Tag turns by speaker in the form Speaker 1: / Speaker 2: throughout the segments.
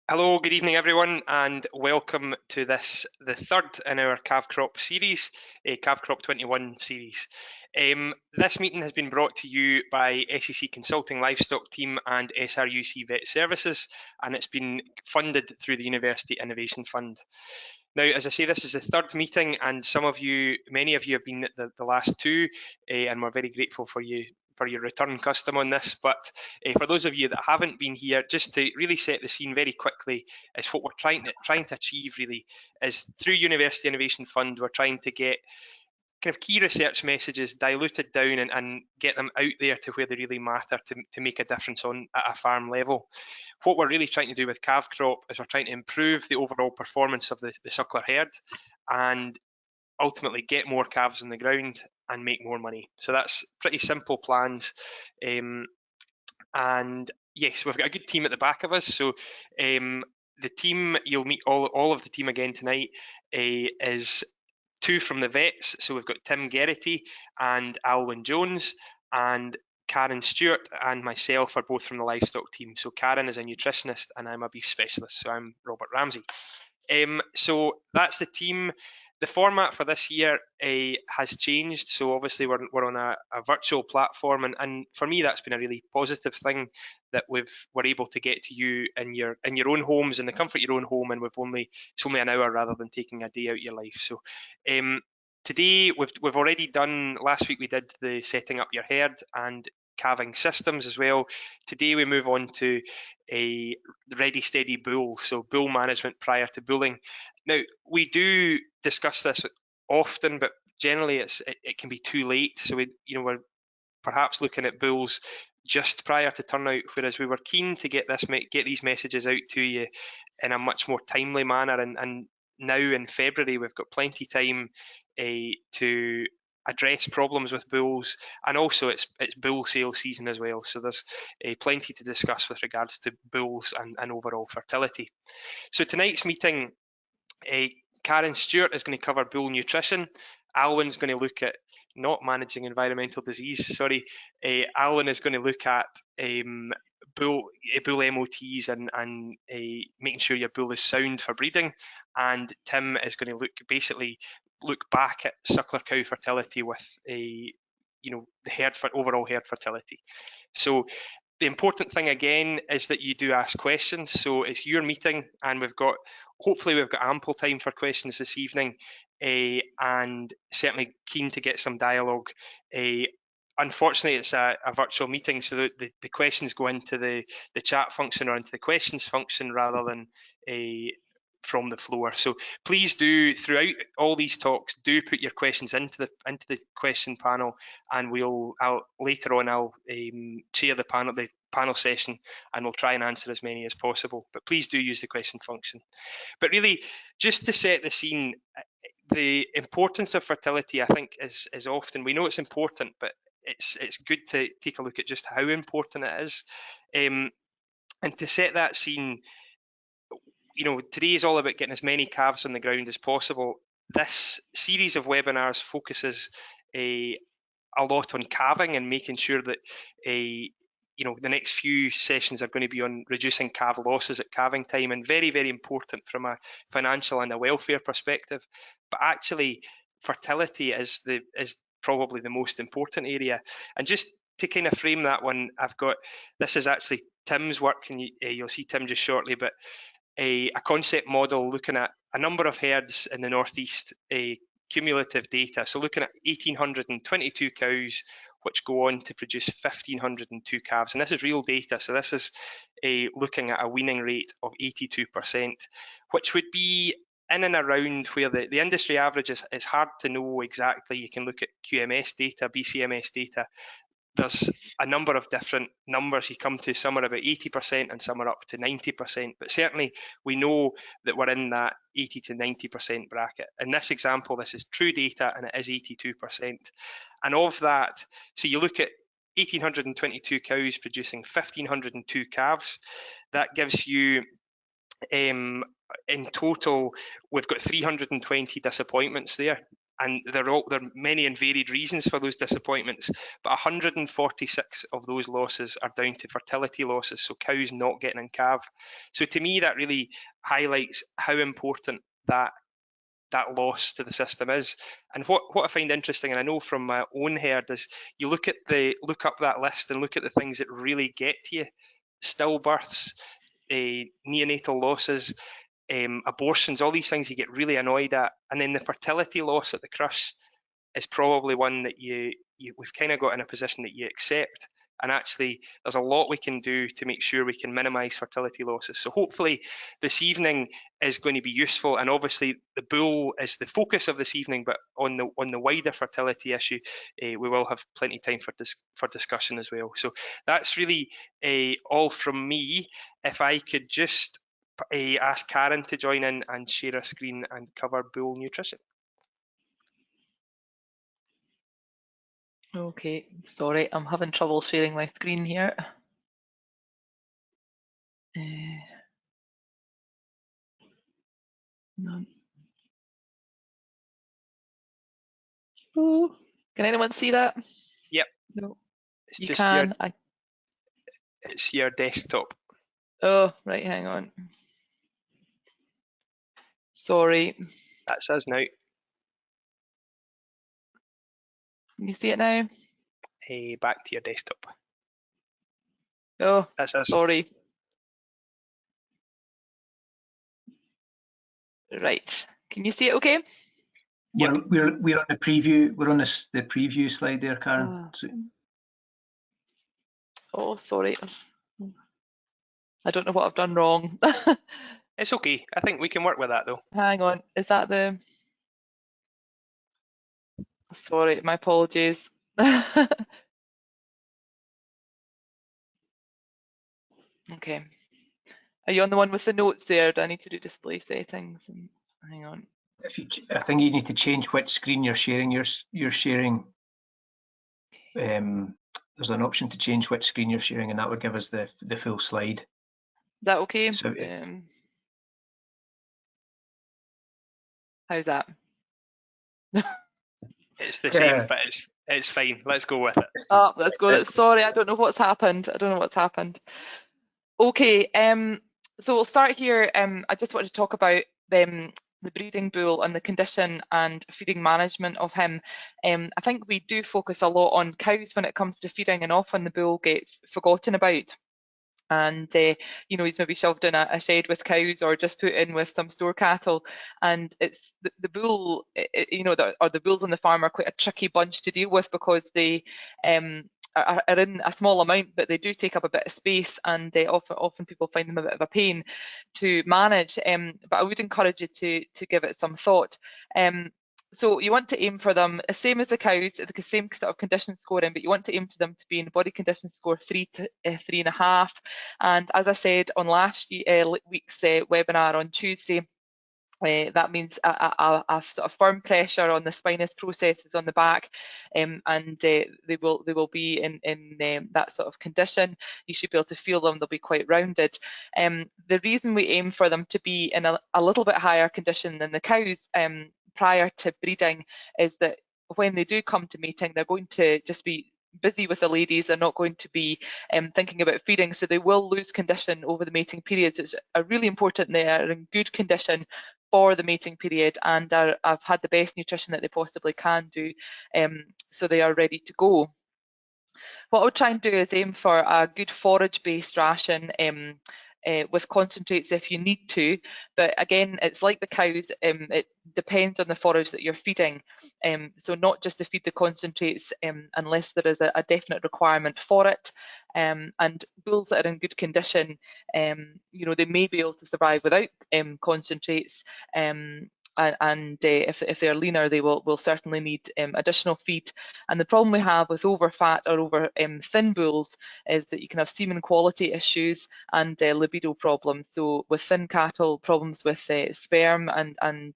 Speaker 1: Hello, good evening, everyone, and welcome to the third in our calf crop series, a calf crop 21 series. This meeting has been brought to you by SEC Consulting Livestock Team and SRUC Vet Services, and it's been funded through the University Innovation Fund. Now, as I say, this is the third meeting, and many of you have been at the last two, and we're very grateful for your return custom on this. But for those of you that haven't been here, just to really set the scene very quickly, is what we're trying to achieve really is through University Innovation Fund, we're trying to get kind of key research messages diluted down and get them out there to where they really matter to make a difference at a farm level. What we're really trying to do with calf crop is we're trying to improve the overall performance of the suckler herd and ultimately get more calves on the ground and make more money. So that's pretty simple plans. And yes, we've got a good team at the back of us. So the team, you'll meet all of the team again tonight, is two from the vets. So we've got Tim Geraghty and Alwyn Jones, and Karen Stewart and myself are both from the livestock team. So Karen is a nutritionist and I'm a beef specialist. So I'm Robert Ramsey. So that's the team. The format for this year has changed. So obviously we're on a virtual platform, and for me that's been a really positive thing that we're able to get to you in your own homes, in the comfort of your own home, and it's only an hour rather than taking a day out of your life. So today we've already done. Last week we did the setting up your herd and calving systems as well. Today we move on to a ready steady bull, so bull management prior to bulling. Now we do discuss this often, but generally it can be too late. So we're perhaps looking at bulls just prior to turnout, whereas we were keen to get these messages out to you in a much more timely manner. And now in February we've got plenty time to address problems with bulls, and also it's bull sale season as well, so there's plenty to discuss with regards to bulls and overall fertility. So tonight's meeting, uh, Karen Stewart is going to cover bull nutrition. Alwyn's going to look at not managing environmental disease. Sorry, Alwyn is going to look at bull MOTs and making sure your bull is sound for breeding. And Tim is going to look back at suckler cow fertility with the overall herd fertility. So the important thing again is that you do ask questions. So it's your meeting, and hopefully we've got ample time for questions this evening, and certainly keen to get some dialogue. Unfortunately, it's a virtual meeting, so the questions go into the chat function or into the questions function rather than from the floor. So please do, throughout all these talks, do put your questions into the question panel, and later on I'll chair the panel session, and we'll try and answer as many as possible. But please do use the question function. But really, just to set the scene, the importance of fertility, I think, is often, we know it's important, but it's good to take a look at just how important it is. And to set that scene, today is all about getting as many calves on the ground as possible. This series of webinars focuses a lot on calving and making sure that the next few sessions are going to be on reducing calf losses at calving time, and very, very important from a financial and a welfare perspective. But actually, fertility is probably the most important area. And just to kind of frame that one, this is actually Tim's work, and you'll see Tim just shortly, but a concept model looking at a number of herds in the northeast, cumulative data. So looking at 1,822 cows, which go on to produce 1,502 calves. And this is real data. So this is looking at a weaning rate of 82%, which would be in and around where the industry average is. It's hard to know exactly. You can look at QMS data, BCMS data. There's a number of different numbers you come to. Some are about 80% and some are up to 90%, but certainly we know that we're in that 80 to 90% bracket. In this example, this is true data and it is 82%. And of that, so you look at 1,822 cows producing 1,502 calves, that gives you, in total, we've got 320 disappointments there. and there are many and varied reasons for those disappointments, but 146 of those losses are down to fertility losses, so cows not getting in calve. So to me, that really highlights how important that loss to the system is. And what I find interesting, and I know from my own herd, is you look up that list and look at the things that really get to you: stillbirths, neonatal losses, abortions, all these things you get really annoyed at, and then the fertility loss at the crush is probably one that we've kind of got in a position that you accept. And actually, there's a lot we can do to make sure we can minimise fertility losses. So hopefully this evening is going to be useful. And obviously the bull is the focus of this evening, but on the wider fertility issue, we will have plenty of time for discussion as well. So that's really all from me. If I could just ask Karen to join in and share a screen and cover bull nutrition.
Speaker 2: Okay, sorry, I'm having trouble sharing my screen here. No. Oh, can anyone see that?
Speaker 1: Yep.
Speaker 2: No.
Speaker 1: It's
Speaker 2: You
Speaker 1: just
Speaker 2: can.
Speaker 1: It's your desktop.
Speaker 2: Oh, right, hang on. Sorry.
Speaker 1: That's us now.
Speaker 2: Can you see it now?
Speaker 1: Back to your desktop.
Speaker 2: Oh,
Speaker 1: That's us.
Speaker 2: sorry. Right. Can you see it okay?
Speaker 3: Yeah, we're on the preview. We're on the preview slide there, Karen.
Speaker 2: Oh, sorry. I don't know what I've done wrong.
Speaker 1: It's okay. I think we can work with that though.
Speaker 2: Hang on. Is that the... Sorry, my apologies. Okay. Are you on the one with the notes there? Do I need to do display settings? Hang on.
Speaker 3: I think you need to change which screen you're sharing. You're sharing. There's an option to change which screen you're sharing, and that would give us the full slide.
Speaker 2: Is that okay?
Speaker 3: So,
Speaker 2: how's that?
Speaker 1: It's the same, but it's fine. Let's go with it.
Speaker 2: Oh, let's go. Sorry, I don't know what's happened. Okay, so we'll start here. I just want to talk about the breeding bull and the condition and feeding management of him. I think we do focus a lot on cows when it comes to feeding, and often the bull gets forgotten about. And you know, he's maybe shoved in a shed with cows or just put in with some store cattle, and it's the bull, you know, the bulls on the farm are quite a tricky bunch to deal with because they are in a small amount, but they do take up a bit of space, and often people find them a bit of a pain to manage. But I would encourage you to give it some thought. So you want to aim for them, same as the cows, the same sort of condition scoring, but you want to aim to them to be in body condition score 3 to 3.5. And as I said on last week's webinar on Tuesday, that means a sort of firm pressure on the spinous processes on the back, and they will be in that sort of condition. You should be able to feel them; they'll be quite rounded. The reason we aim for them to be in a little bit higher condition than the cows prior to breeding is that when they do come to mating, they're going to just be busy with the ladies. They're not going to be thinking about feeding, so they will lose condition over the mating period. It's really important they are in good condition for the mating period and have had the best nutrition that they possibly can do, so they are ready to go. What I'll try and do is aim for a good forage-based ration with concentrates if you need to, but again, it's like the cows, it depends on the forage that you're feeding, so not just to feed the concentrates unless there is a definite requirement for it. And bulls that are in good condition, you know, they may be able to survive without concentrates, and if they're leaner, they will certainly need additional feed. And the problem we have with overfat or over thin bulls is that you can have semen quality issues and libido problems. So with thin cattle, problems with sperm and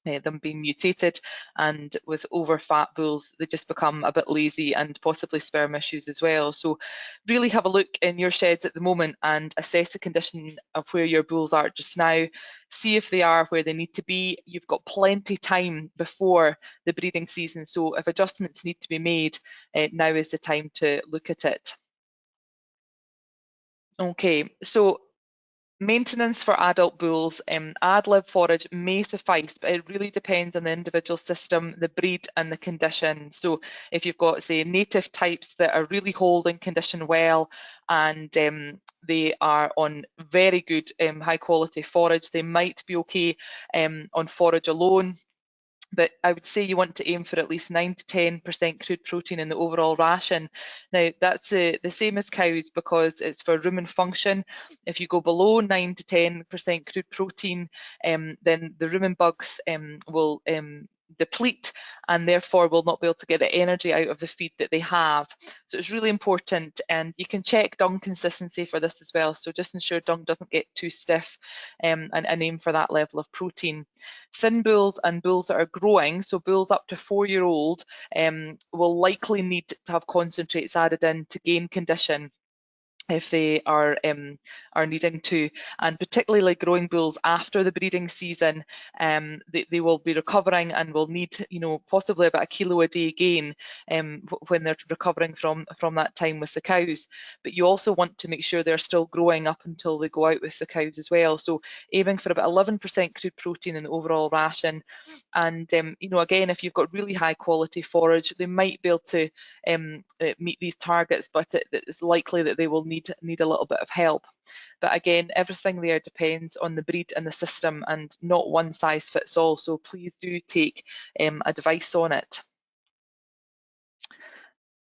Speaker 2: them being mutated, and with over fat bulls they just become a bit lazy and possibly sperm issues as well. So really have a look in your sheds at the moment and assess the condition of where your bulls are just now. See if they are where they need to be. You've got plenty time before the breeding season, so if adjustments need to be made, now is the time to look at it. Okay, so maintenance for adult bulls, ad-lib forage may suffice, but it really depends on the individual system, the breed and the condition. So if you've got, say, native types that are really holding condition well, and they are on very good high quality forage, they might be okay on forage alone. But I would say you want to aim for at least 9 to 10% crude protein in the overall ration. Now, that's the same as cows because it's for rumen function. If you go below 9 to 10% crude protein, then the rumen bugs will deplete and therefore will not be able to get the energy out of the feed that they have. So it's really important, and you can check dung consistency for this as well. So just ensure dung doesn't get too stiff, and aim for that level of protein. Thin bulls and bulls that are growing, so bulls up to 4-year-old, will likely need to have concentrates added in to gain condition if they are needing to, and particularly growing bulls after the breeding season, they will be recovering and will need, you know, possibly about 1 kilo a day gain when they're recovering from that time with the cows. But you also want to make sure they're still growing up until they go out with the cows as well. So aiming for about 11% crude protein in the overall ration, and you know, again, if you've got really high quality forage, they might be able to meet these targets, but it's likely that they will need a little bit of help. But again, everything there depends on the breed and the system, and not one size fits all. So please do take advice on it.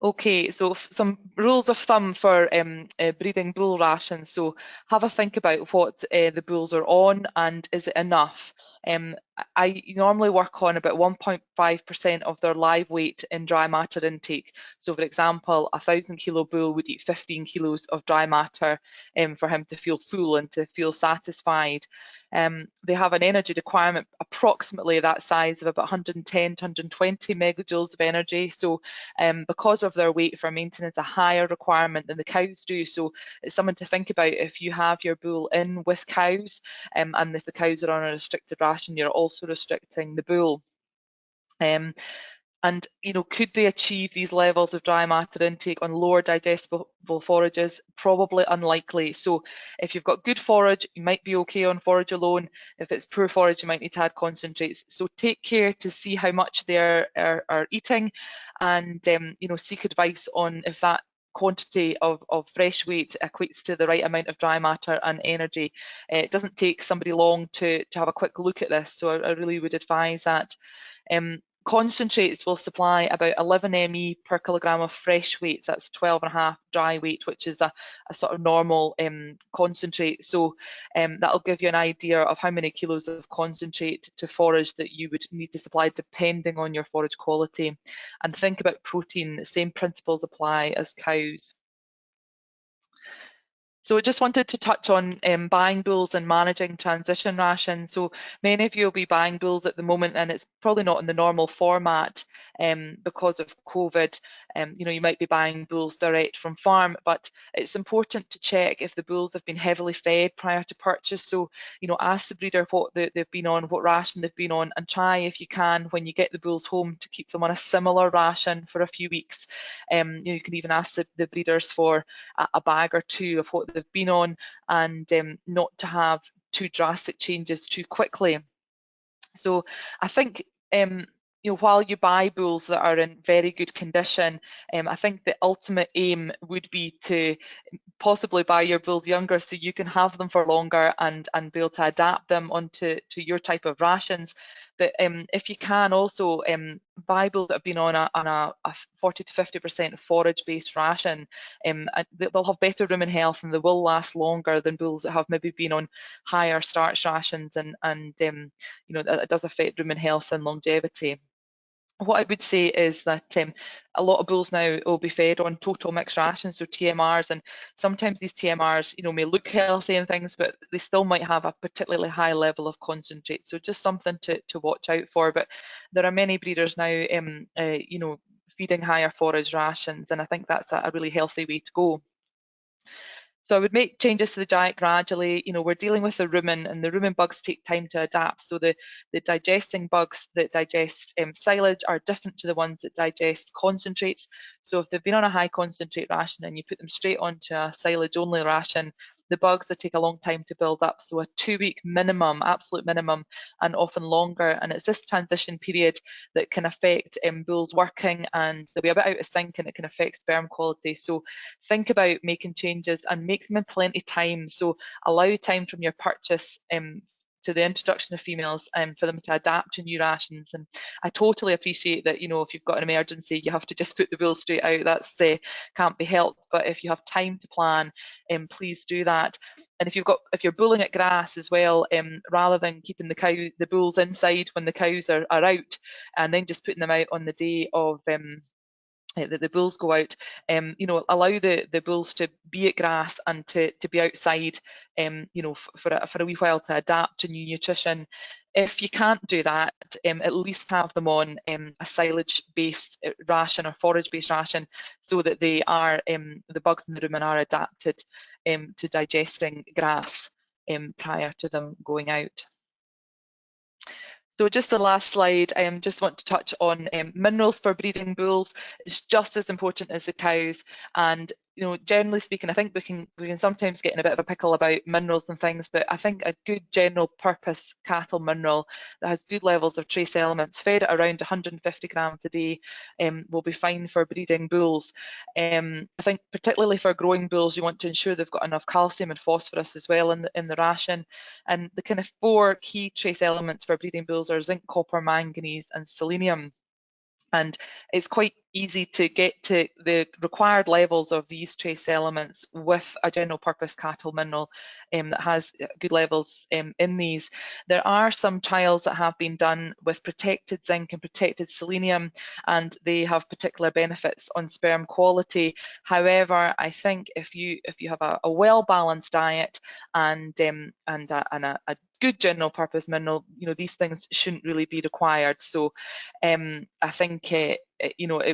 Speaker 2: Okay, so some rules of thumb for breeding bull rations. So have a think about what the bulls are on, and is it enough? I normally work on about 1.5% of their live weight in dry matter intake. So for example, a 1,000 kilo bull would eat 15 kilos of dry matter for him to feel full and to feel satisfied. They have an energy requirement approximately that size of about 110 to 120 megajoules of energy. So because of their weight for maintenance, a higher requirement than the cows do. So it's something to think about if you have your bull in with cows, and if the cows are on a restricted ration, you're also restricting the bull. And you know, could they achieve these levels of dry matter intake on lower digestible forages? Probably unlikely. So if you've got good forage, you might be okay on forage alone. If it's poor forage, you might need to add concentrates. So take care to see how much they are eating, and you know, seek advice on if that quantity of fresh weight equates to the right amount of dry matter and energy. It doesn't take somebody long to have a quick look at this, so I really would advise that. Concentrates will supply about 11 ME per kilogram of fresh weight. So that's 12.5 dry weight, which is a sort of normal concentrate. So that'll give you an idea of how many kilos of concentrate to forage that you would need to supply depending on your forage quality. And think about protein, the same principles apply as cows. So I just wanted to touch on buying bulls and managing transition rations. So many of you will be buying bulls at the moment, and it's probably not in the normal format because of COVID. You know, you might be buying bulls direct from farm, but it's important to check if the bulls have been heavily fed prior to purchase. So, you know, ask the breeder what they've been on, what ration they've been on, and try, if you can, when you get the bulls home, to keep them on a similar ration for a few weeks. You know, you can even ask the breeders for a bag or two of what they've been on, and not to have too drastic changes too quickly. So I think you know, while you buy bulls that are in very good condition, I think the ultimate aim would be to possibly buy your bulls younger so you can have them for longer and be able to adapt them onto your type of rations. But if you can also buy bulls that have been on a 40 to 50% forage-based ration, they'll have better rumen health and they will last longer than bulls that have maybe been on higher starch rations, and you know, that does affect rumen health and longevity. What I would say is that a lot of bulls now will be fed on total mixed rations, so TMRs, and sometimes these TMRs, may look healthy and things, but they still might have a particularly high level of concentrate. So just something to watch out for. But there are many breeders now, feeding higher forage rations, and I think that's a really healthy way to go. So I would make changes to the diet gradually. We're dealing with the rumen, and the rumen bugs take time to adapt. So the digesting bugs that digest silage are different to the ones that digest concentrates. So if they've been on a high concentrate ration and you put them straight onto a silage only ration, the bugs will take a long time to build up. So a 2-week minimum, absolute minimum, and often longer. And it's this transition period that can affect bulls working, and they'll be a bit out of sync, and it can affect sperm quality. So think about making changes and make them in plenty of time. So allow time from your purchase to the introduction of females for them to adapt to new rations. And I totally appreciate that, if you've got an emergency, you have to just put the bull straight out. That's can't be helped. But if you have time to plan, please do that. And if you're bulling at grass as well, rather than keeping the bulls inside when the cows are out, and then just putting them out on the day of the bulls go out, allow the bulls to be at grass and to be outside, for a wee while to adapt to new nutrition. If you can't do that, at least have them on a silage-based ration or forage-based ration, so that they are the bugs in the rumen are adapted to digesting grass prior to them going out. So just the last slide, I just want to touch on minerals for breeding bulls. It's just as important as the cows, and generally speaking, I think we can sometimes get in a bit of a pickle about minerals and things, but I think a good general purpose cattle mineral that has good levels of trace elements, fed at around 150 grams a day, will be fine for breeding bulls. I think particularly for growing bulls, you want to ensure they've got enough calcium and phosphorus as well in the ration. And the kind of 4 key trace elements for breeding bulls are zinc, copper, manganese, and selenium. And it's quite easy to get to the required levels of these trace elements with a general purpose cattle mineral that has good levels in these. There are some trials that have been done with protected zinc and protected selenium, and they have particular benefits on sperm quality. However, I think if you have a well-balanced diet and a good general purpose mineral, these things shouldn't really be required. So I think it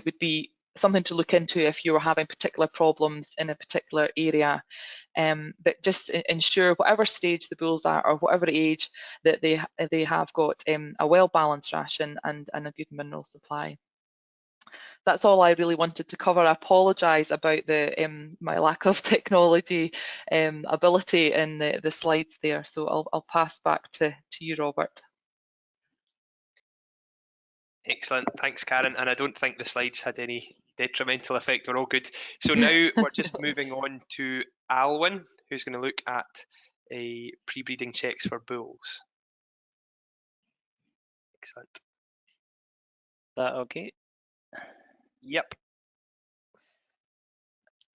Speaker 2: would be something to look into if you were having particular problems in a particular area. But just ensure whatever stage the bulls are or whatever age that they have got a well-balanced ration and a good mineral supply. That's all I really wanted to cover. I apologise about my lack of technology ability in the slides there. So I'll pass back to you, Robert.
Speaker 1: Excellent, thanks Karen, and I don't think the slides had any detrimental effect, we're all good. So now we're just moving on to Alwyn, who's going to look at pre-breeding checks for bulls. Excellent.
Speaker 4: That okay?
Speaker 1: Yep.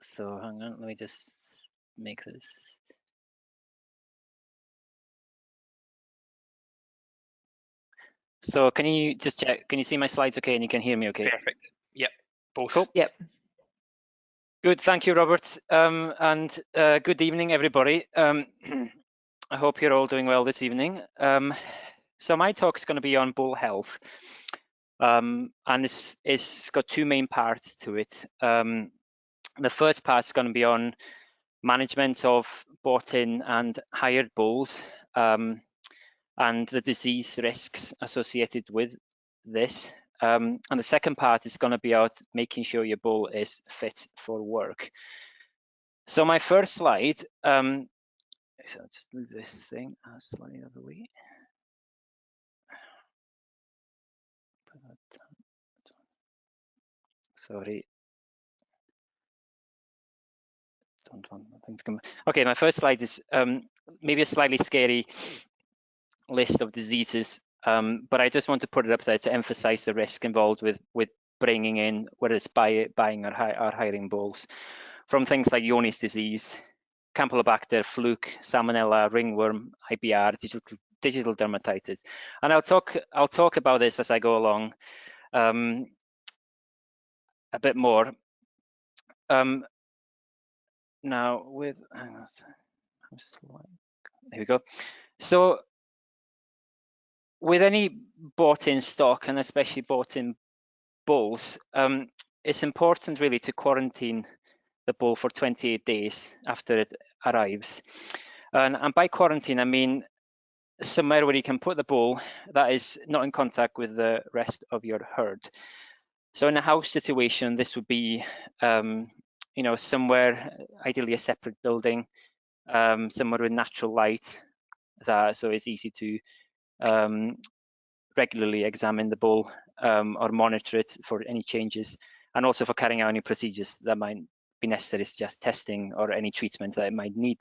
Speaker 4: So hang on, let me just make this. So can you just check, can you see my slides okay and you can hear me okay?
Speaker 1: Perfect. Yep, both.
Speaker 4: Cool.
Speaker 2: Yep.
Speaker 4: Good, thank you, Robert. And good evening, everybody. I hope you're all doing well this evening. So my talk is going to be on bull health. And it's got 2 main parts to it. The first part is going to be on management of bought-in and hired bulls, and the disease risks associated with this. And the second part is going to be about making sure your bull is fit for work. So my first slide, so I'll just move this thing slightly out of the way. Sorry. Don't want nothing to come. Okay, my first slide is maybe a slightly scary list of diseases, but I just want to put it up there to emphasize the risk involved with bringing in, whether it's buying or hiring bulls, from things like Johne's disease, Campylobacter, fluke, Salmonella, ringworm, IBR, digital dermatitis. And I'll talk about this as I go along. a bit more. Now with, hang on, there we go. So with any bought-in stock, and especially bought-in bulls, it's important really to quarantine the bull for 28 days after it arrives. And by quarantine, I mean somewhere where you can put the bull that is not in contact with the rest of your herd. So in a house situation, this would be, you know, somewhere, ideally a separate building, somewhere with natural light, so it's easy to regularly examine the bull or monitor it for any changes, and also for carrying out any procedures that might be necessary, just testing or any treatment that it might need.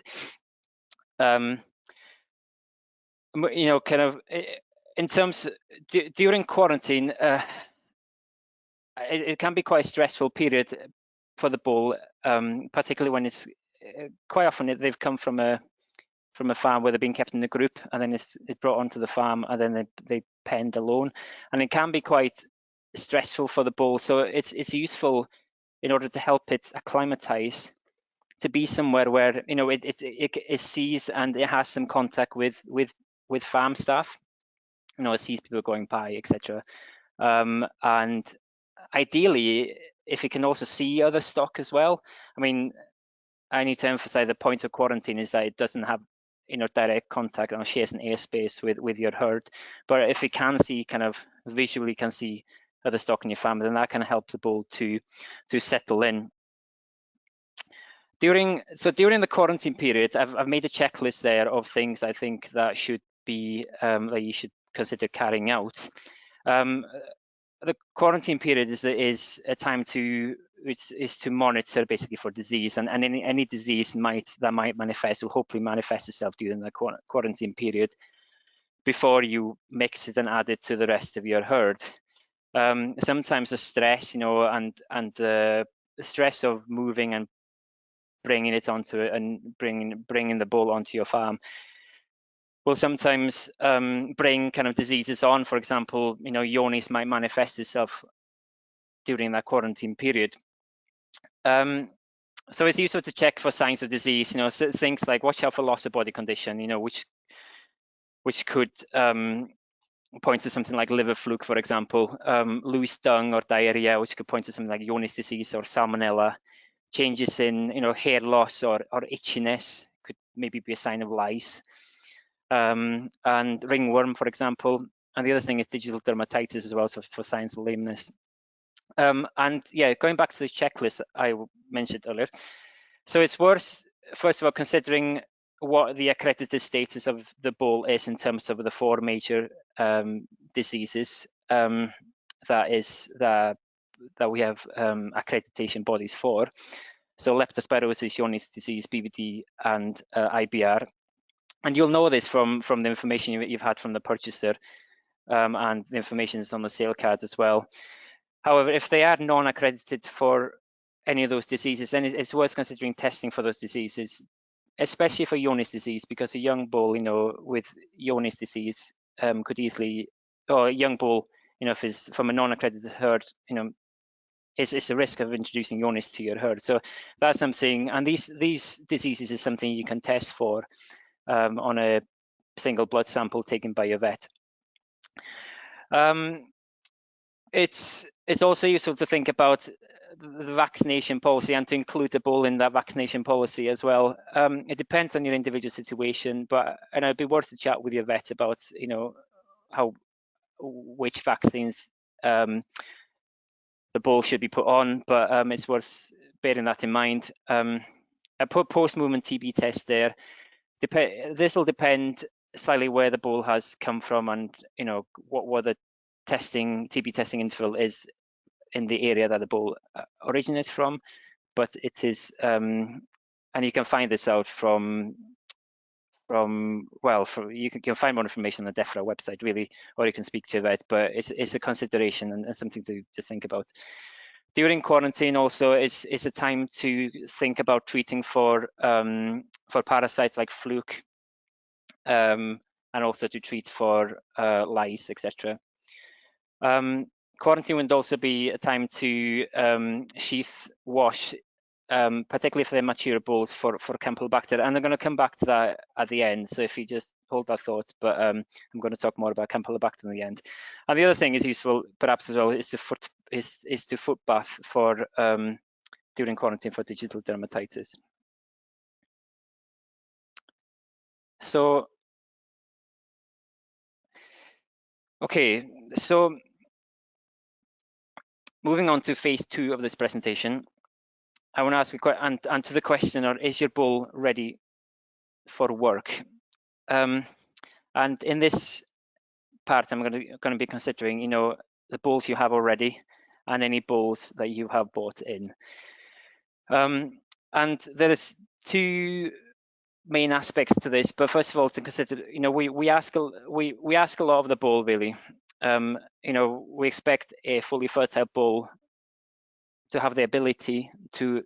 Speaker 4: You know, kind of in terms during quarantine, it can be quite a stressful period for the bull, particularly when it's quite often they've come from a farm where they've been kept in a group, and then it's brought onto the farm, and then they penned alone, and it can be quite stressful for the bull. So it's useful in order to help it acclimatize to be somewhere where, you know, it sees and it has some contact with farm staff. You know, it sees people going by, etc. And ideally, if it can also see other stock as well. I mean, I need to emphasize the point of quarantine is that it doesn't have, you know, direct contact or shares an airspace with your herd. But if it can see, kind of visually can see other stock in your farm, then that can help the bull to settle in. During the quarantine period, I've made a checklist there of things I think that should be that you should consider carrying out. The quarantine period is a time to monitor basically for disease, and any disease that might manifest will hopefully manifest itself during the quarantine period before you mix it and add it to the rest of your herd. Sometimes the stress, you know, and the stress of moving and bringing it onto it and bringing the bull onto your farm will sometimes bring kind of diseases on. For example, you know, jaundice might manifest itself during that quarantine period. So it's useful to check for signs of disease, you know, so things like watch out for loss of body condition, you know, which could point to something like liver fluke, for example, loose tongue or diarrhea, which could point to something like jaundice disease or salmonella. Changes in, you know, hair loss or itchiness could maybe be a sign of lice. And ringworm, for example. And the other thing is digital dermatitis as well, so for signs of lameness. And yeah, going back to the checklist I mentioned earlier. So it's worth, first of all, considering what the accredited status of the bull is in terms of the 4 major diseases that we have accreditation bodies for. So leptospirosis, jaundice disease, BVD, and IBR. And you'll know this from the information you've had from the purchaser, and the information is on the sale cards as well. However, if they are non-accredited for any of those diseases, then it's worth considering testing for those diseases, especially for jaundice disease, because a young bull, you know, with jaundice disease could easily, or a young bull, you know, if it's from a non-accredited herd, you know, it's a risk of introducing jaundice to your herd. So that's something, and these diseases is something you can test for on a single blood sample taken by your vet. It's also useful to think about the vaccination policy and to include the bull in that vaccination policy as well. It depends on your individual situation, and it'd be worth a chat with your vet about, you know, which vaccines the bull should be put on, but it's worth bearing that in mind. I put post-movement TB test there. This will depend slightly where the bull has come from, and, you know, what the TB testing interval is in the area that the bull originates from. But it is, and you can find this out you can find more information on the DEFRA website, really, or you can speak to a vet, but it's a consideration and something to think about. During quarantine also is a time to think about treating for parasites like fluke, and also to treat for lice, etc. Quarantine would also be a time to sheath wash, particularly for the mature bulls for Campylobacter, and I'm going to come back to that at the end. So if you just hold that thought, but I'm going to talk more about Campylobacter in the end. And the other thing is useful, perhaps as well, is to foot bath for during quarantine for digital dermatitis. So, okay, so moving on to phase 2 of this presentation, I want to ask a question, and to the question, is your bull ready for work? And in this part, I'm going to be considering, you know, the bulls you have already and any bulls that you have bought in. And there is 2 main aspects to this, but first of all, to consider, you know, we ask a lot of the bull, really. You know, we expect a fully fertile bull to have the ability to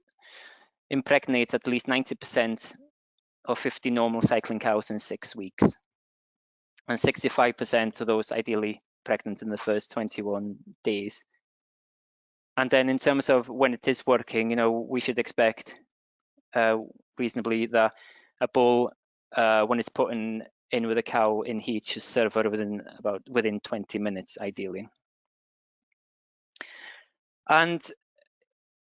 Speaker 4: impregnate at least 90% of 50 normal cycling cows in 6 weeks, and 65% of those ideally pregnant in the first 21 days. And then in terms of when it is working, you know, we should expect reasonably that a bull, when it's put in with a cow in heat, should serve her within 20 minutes, ideally. And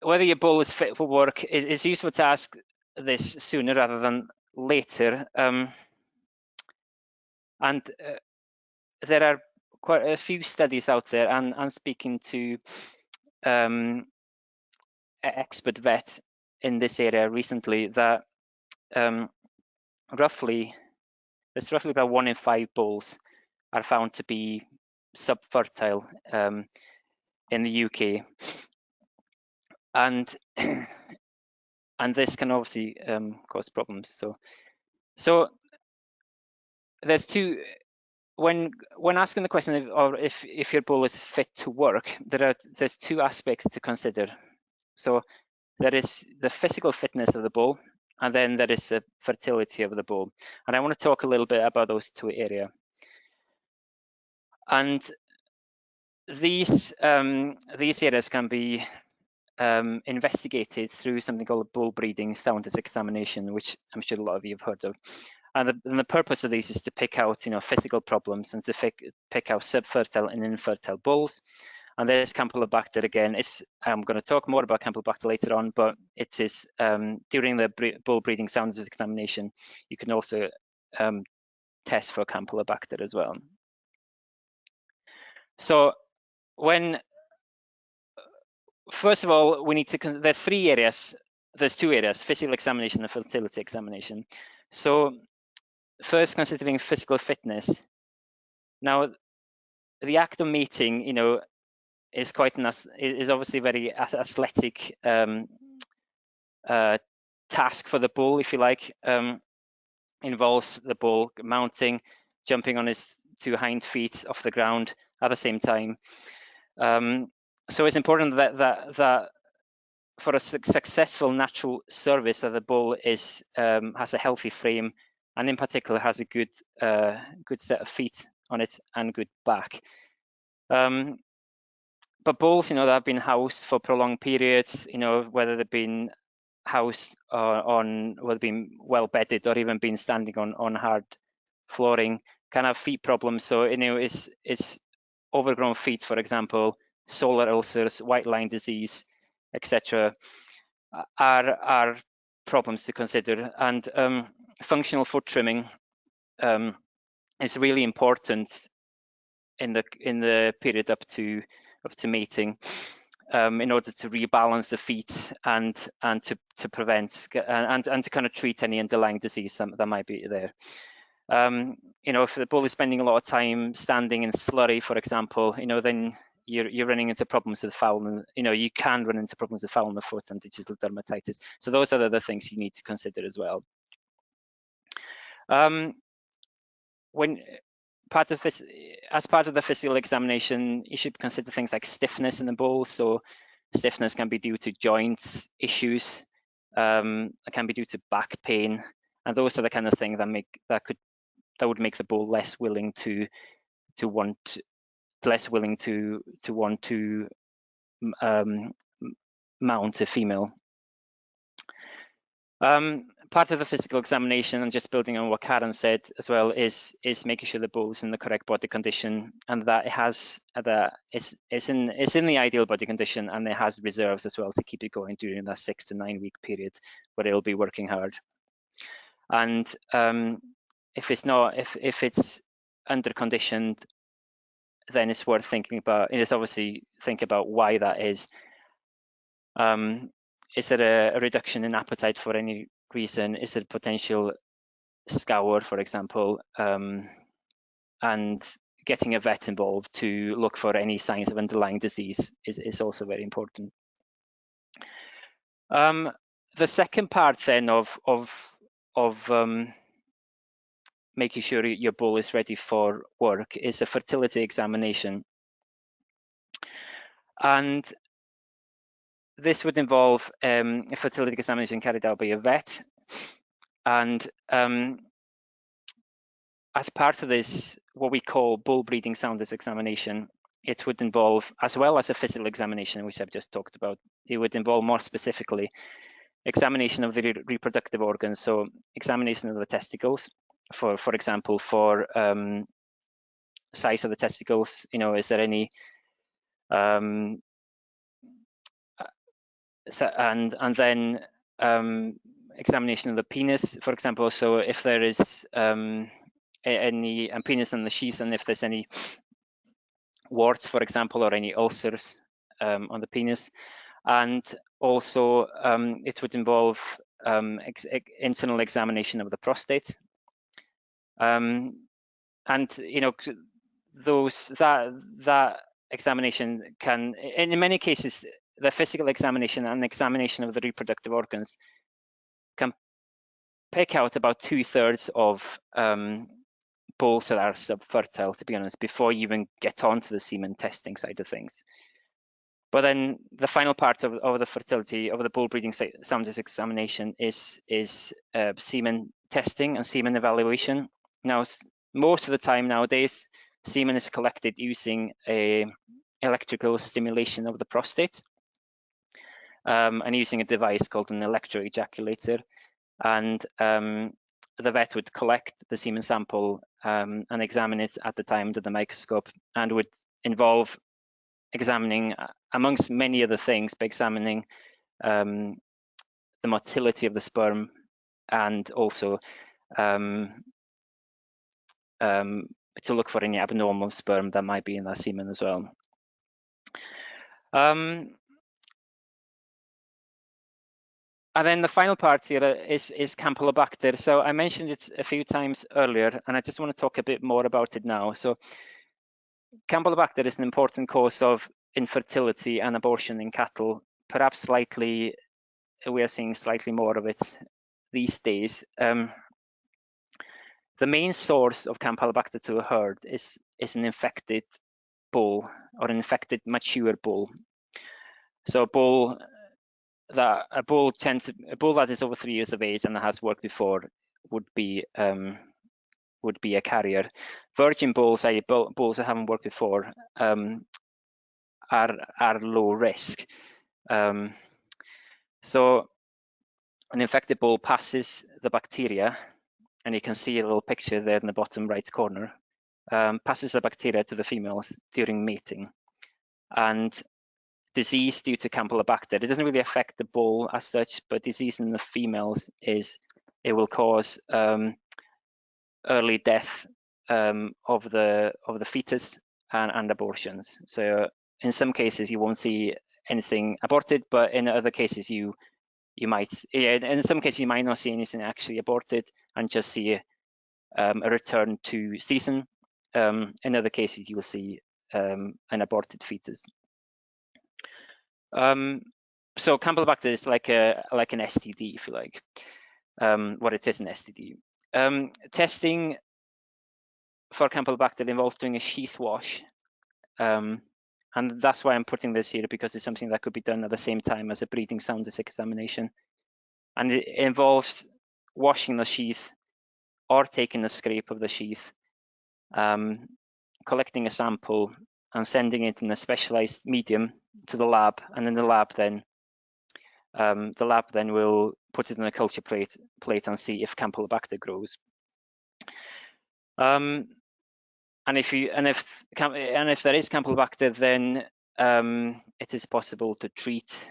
Speaker 4: whether your bull is fit for work is useful to ask this sooner rather than later. And there are quite a few studies out there, and speaking to expert vets in this area recently, that there's roughly about 1 in 5 bulls are found to be subfertile in the UK, and this can obviously cause problems. So there's 2. When asking the question of if your bull is fit to work, there's 2 aspects to consider. So there is the physical fitness of the bull, and then there is the fertility of the bull. And I want to talk a little bit about those 2 areas. And these areas can be investigated through something called a bull breeding soundness examination, which I'm sure a lot of you have heard of. And the purpose of these is to pick out, you know, physical problems and to pick out subfertile and infertile bulls. And there's Campylobacter again. I'm going to talk more about Campylobacter later on, but it is during the bull breeding soundness examination, you can also test for Campylobacter as well. So first of all, we need to, there's 3 areas. There's 2 areas, physical examination and fertility examination. So first, considering physical fitness. Now, the act of mating, you know, is obviously very athletic task for the bull, if you like. Involves the bull mounting, jumping on his 2 hind feet off the ground at the same time. So it's important that for a successful natural service, that the bull has a healthy frame, and in particular has a good set of feet on it and good back. But bulls, you know, that have been housed for prolonged periods, you know, whether they've been housed whether been well bedded or even been standing on hard flooring, can have feet problems. So, you know, it's overgrown feet, for example, solar ulcers, white line disease, etc., are problems to consider. And functional foot trimming is really important in the period up to mating, in order to rebalance the feet and to prevent and to kind of treat any underlying disease that might be there. You know, if the bull is spending a lot of time standing in slurry, for example, you know, then you're running into problems with foul, and you know, you can run into problems with foul in the foot and digital dermatitis. So those are the things you need to consider as well. As part of the physical examination, you should consider things like stiffness in the bull. So stiffness can be due to joints issues, it can be due to back pain, and those are the kind of things that would make the bull less willing to want less willing to want to mount a female. Part of the physical examination, and just building on what Karen said as well, is making sure the bull is in the correct body condition, and that it's in the ideal body condition, and it has reserves as well to keep it going during that 6 to 9 week period where it'll be working hard. And if it's under conditioned, then it's worth thinking about. It's obviously think about why that is. Is there a reduction in appetite for any reason? Is it potential scour, for example? And getting a vet involved to look for any signs of underlying disease is also very important. The second part then of making sure your bull is ready for work is a fertility examination. And this would involve a fertility examination carried out by a vet. And as part of this, what we call bull breeding soundness examination, it would involve, as well as a physical examination, which I've just talked about, it would involve more specifically examination of the reproductive organs. So examination of the testicles, for example, for size of the testicles, is there any and then examination of the penis, for example. So if there is any penis in the sheath, and if there's any warts, for example, or any ulcers on the penis. And also it would involve internal examination of the prostate. And that examination can, in many cases, the physical examination and examination of the reproductive organs can pick out about 2/3 of bulls that are subfertile, to be honest, before you even get onto the semen testing side of things. But then the final part of the fertility of the bull breeding soundness examination is semen testing and semen evaluation. Now, most of the time nowadays, semen is collected using a electrical stimulation of the prostate, and using a device called an electroejaculator. And the vet would collect the semen sample and examine it at the time under the microscope, and would involve examining, amongst many other things, by examining the motility of the sperm, and also to look for any abnormal sperm that might be in that semen as well. And then the final part here is Campylobacter. So I mentioned it a few times earlier, and I just want to talk a bit more about it now. So Campylobacter is an important cause of infertility and abortion in cattle. Perhaps we are seeing slightly more of it these days. The main source of Campylobacter to a herd is an infected bull, or an infected mature bull. So a bull that is over 3 years of age and has worked before would be a carrier. Virgin bulls, i.e. bulls that haven't worked before, are low risk. So an infected bull passes the bacteria, and you can see a little picture there in the bottom right corner, passes the bacteria to the females during mating. And disease due to Campylobacter, it doesn't really affect the bull as such, but disease in the females it will cause early death of the fetus and abortions. So in some cases you won't see anything aborted, but in other cases you might, in some cases you might not see anything actually aborted and just see a return to season. In other cases you will see an aborted fetus. So Campylobacter is like an STD, if you like. What it is an STD. Testing for Campylobacter involves doing a sheath wash, and that's why I'm putting this here, because it's something that could be done at the same time as a breeding soundness examination. And it involves washing the sheath or taking a scrape of the sheath, collecting a sample, and sending it in a specialized medium to the lab, and then the lab then will put it on a culture plate and see if Campylobacter grows. And if there is Campylobacter, then it is possible to treat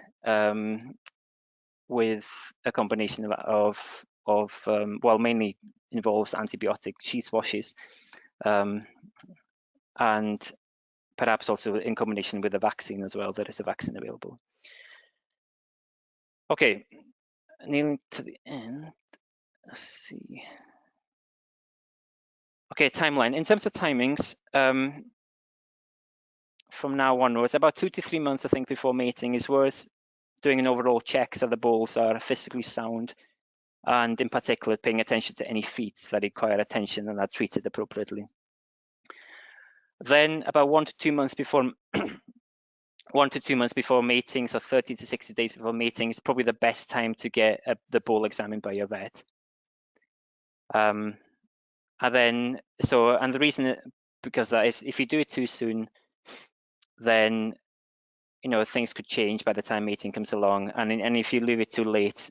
Speaker 4: with a combination of well, mainly involves antibiotic sheath washes, and perhaps also in combination with a vaccine as well. There is a vaccine available. Okay, nearing to the end. Let's see. Okay, timeline. In terms of timings, from now onwards, about 2 to 3 months, I think, before mating is worth doing an overall check so the bulls are physically sound, and in particular, paying attention to any feet that require attention and are treated appropriately. Then about 1 to 2 months before 1 to 2 months before mating, so 30 to 60 days before mating is probably the best time to get the bull examined by your vet. And the reason, because that is, if you do it too soon, then things could change by the time mating comes along, and if you leave it too late,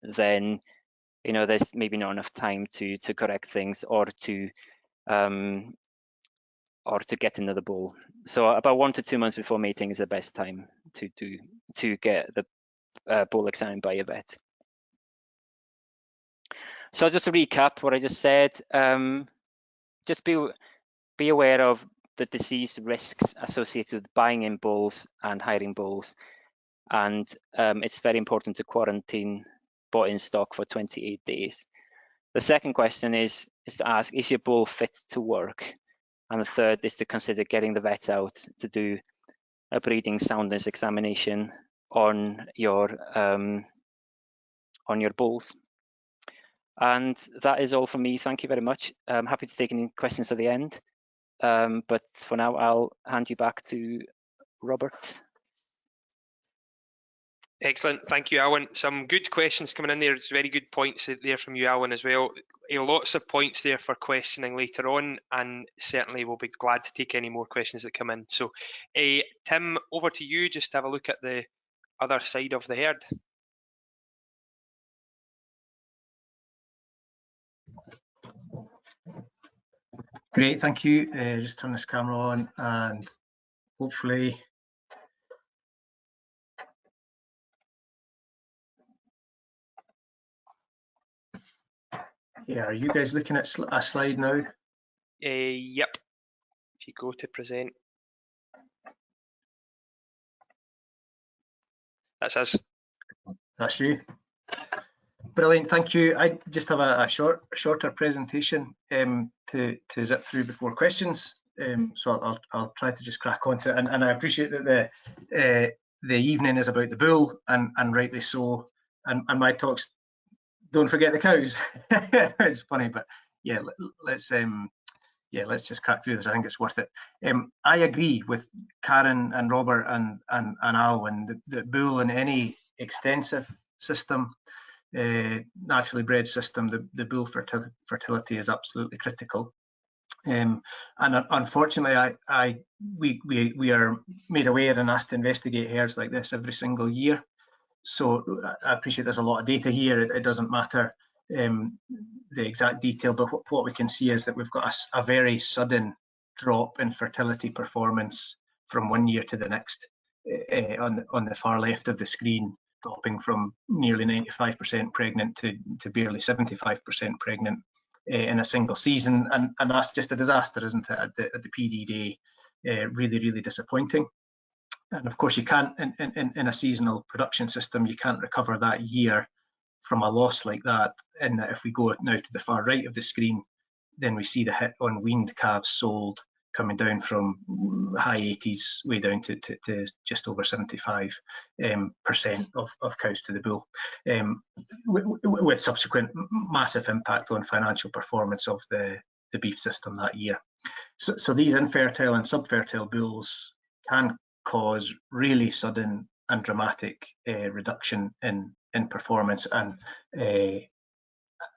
Speaker 4: then there's maybe not enough time to correct things or to get another bull. So about 1 to 2 months before mating is the best time to get the bull examined by your vet. So just to recap what I just said, just be aware of the disease risks associated with buying in bulls and hiring bulls, and it's very important to quarantine bought-in stock for 28 days. The second question is to ask, is your bull fit to work? And the third is to consider getting the vet out to do a breeding soundness examination on your bulls. And that is all from me. Thank you very much. I'm happy to take any questions at the end. But for now, I'll hand you back to Robert.
Speaker 1: Excellent, thank you, Alan. Some good questions coming in there. It's very good points there from you, Alan, as well. Lots of points there for questioning later on, and certainly we'll be glad to take any more questions that come in. So, Tim, over to you, just to have a look at the other side of the herd.
Speaker 3: Great, thank you. Just turn this camera on and hopefully yeah, are you guys looking at a slide now?
Speaker 1: Yep, if you go to present. That's us.
Speaker 3: That's you. Brilliant, thank you. I just have a shorter presentation to zip through before questions. So I'll try to just crack on to it. And I appreciate that the evening is about the bull, and rightly so. And my talks don't forget the cows. It's funny, but yeah, let's just crack through this. I think it's worth it. I agree with Karen and Robert and Alwyn that bull in any extensive system, naturally bred system, the bull fertility is absolutely critical. And unfortunately, we are made aware and asked to investigate herds like this every single year. So I appreciate there's a lot of data here. It doesn't matter the exact detail, but what we can see is that we've got a very sudden drop in fertility performance from one year to the next. On the far left of the screen, dropping from nearly 95% pregnant to barely 75% pregnant in a single season, and that's just a disaster, isn't it? At the PD day, really disappointing. And of course, you can't in a seasonal production system, you can't recover that year from a loss like that. And if we go now to the far right of the screen, then we see the hit on weaned calves sold coming down from high 80s way down to just over 75% of cows to the bull, with subsequent massive impact on financial performance of the beef system that year. So these infertile and subfertile bulls can cause really sudden and dramatic reduction in performance and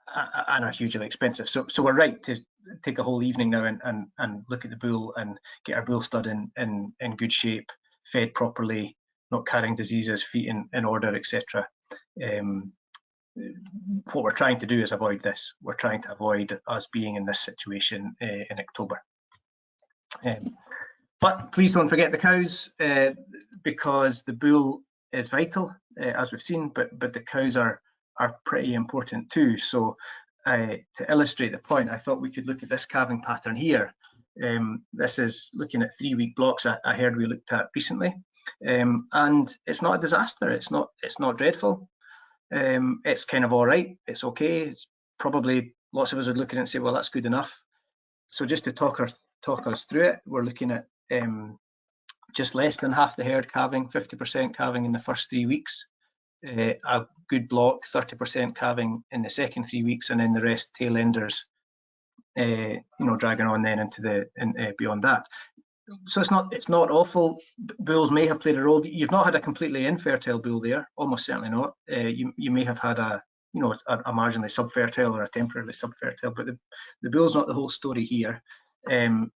Speaker 3: are hugely expensive. So we're right take a whole evening now and look at the bull and get our bull stud in good shape, fed properly, not carrying diseases, feet in order, etc. What we're trying to do is avoid this. We're trying to avoid us being in this situation in October. But please don't forget the cows, because the bull is vital, as we've seen, but the cows are pretty important too. So to illustrate the point, I thought we could look at this calving pattern here. This is looking at 3-week blocks I heard we looked at recently, and it's not a disaster. It's not dreadful. It's kind of all right. It's okay. It's probably lots of us would look at it and say, well, that's good enough. So just to talk us through it, we're looking at just less than half the herd calving, 50% calving in the first 3 weeks. A good block, 30% calving in the second 3 weeks, and then the rest tail enders, dragging on then into beyond that. So it's not awful. Bulls may have played a role. You've not had a completely infertile bull there, almost certainly not. You may have had a marginally subfertile or a temporarily subfertile, but the bull's not the whole story here. And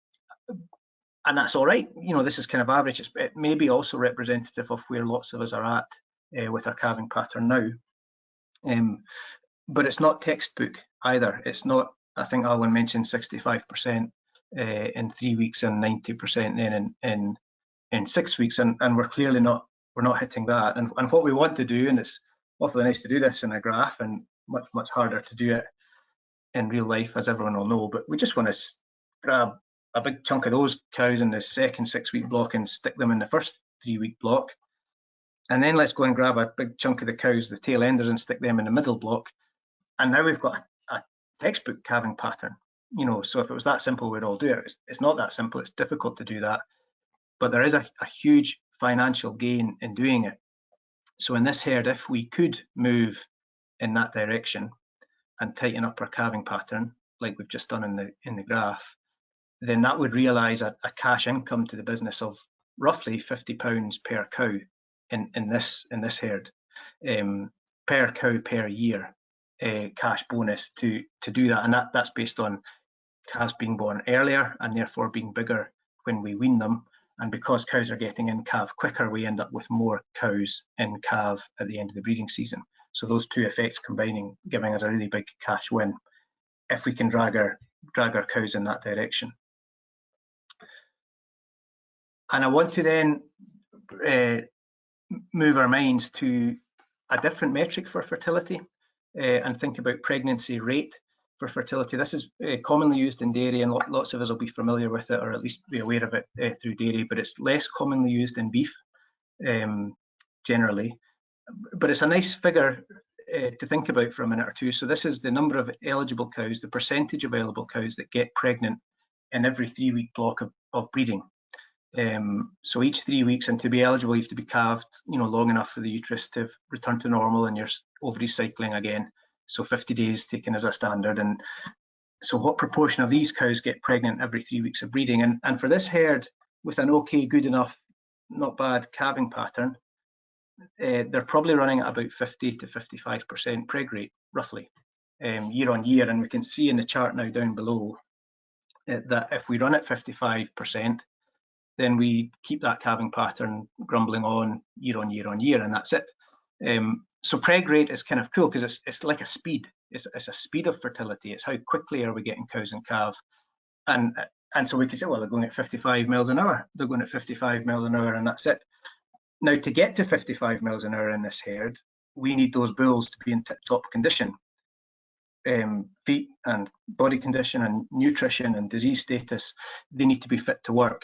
Speaker 3: that's all right. This is kind of average. It may be also representative of where lots of us are at with our calving pattern now. But it's not textbook either. It's not, I think Alwyn mentioned 65% in 3 weeks and 90% then in 6 weeks, and we're clearly not hitting that. And what we want to do, and it's awfully nice to do this in a graph and much harder to do it in real life, as everyone will know, but we just want to grab a big chunk of those cows in the second 6-week block and stick them in the first 3-week block, and then let's go and grab a big chunk of the cows, the tail enders, and stick them in the middle block, and now we've got a textbook calving pattern. So if it was that simple, we'd all do it. It's not that simple. It's difficult to do that, but there is a huge financial gain in doing it. So in this herd, if we could move in that direction and tighten up our calving pattern, like we've just done in the graph, then that would realise a cash income to the business of roughly £50 per cow in this herd, per cow per year, cash bonus to do that, and that's based on calves being born earlier and therefore being bigger when we wean them. And because cows are getting in calve quicker, we end up with more cows in calve at the end of the breeding season. So those two effects combining, giving us a really big cash win if we can drag our cows in that direction. And I want to then move our minds to a different metric for fertility and think about pregnancy rate for fertility. This is commonly used in dairy, and lots of us will be familiar with it, or at least be aware of it through dairy, but it's less commonly used in beef generally. But it's a nice figure to think about for a minute or two. So this is the number of eligible cows, the percentage of available cows that get pregnant in every 3-week block of breeding. So each 3 weeks, and to be eligible, you have to be calved, long enough for the uterus to return to normal and your ovaries cycling again. So 50 days taken as a standard. And so what proportion of these cows get pregnant every 3 weeks of breeding? And for this herd, with an okay, good enough, not bad calving pattern, they're probably running at about 50 to 55% preg rate, roughly, year on year. And we can see in the chart now down below that if we run at 55%, then we keep that calving pattern grumbling on year on year on year, and that's it. So preg rate is kind of cool because it's like a speed. It's a speed of fertility. It's how quickly are we getting cows in calve, and so we can say, well, they're going at 55 miles an hour. They're going at 55 miles an hour, and that's it. Now, to get to 55 miles an hour in this herd, we need those bulls to be in tip-top condition. Feet and body condition and nutrition and disease status, they need to be fit to work.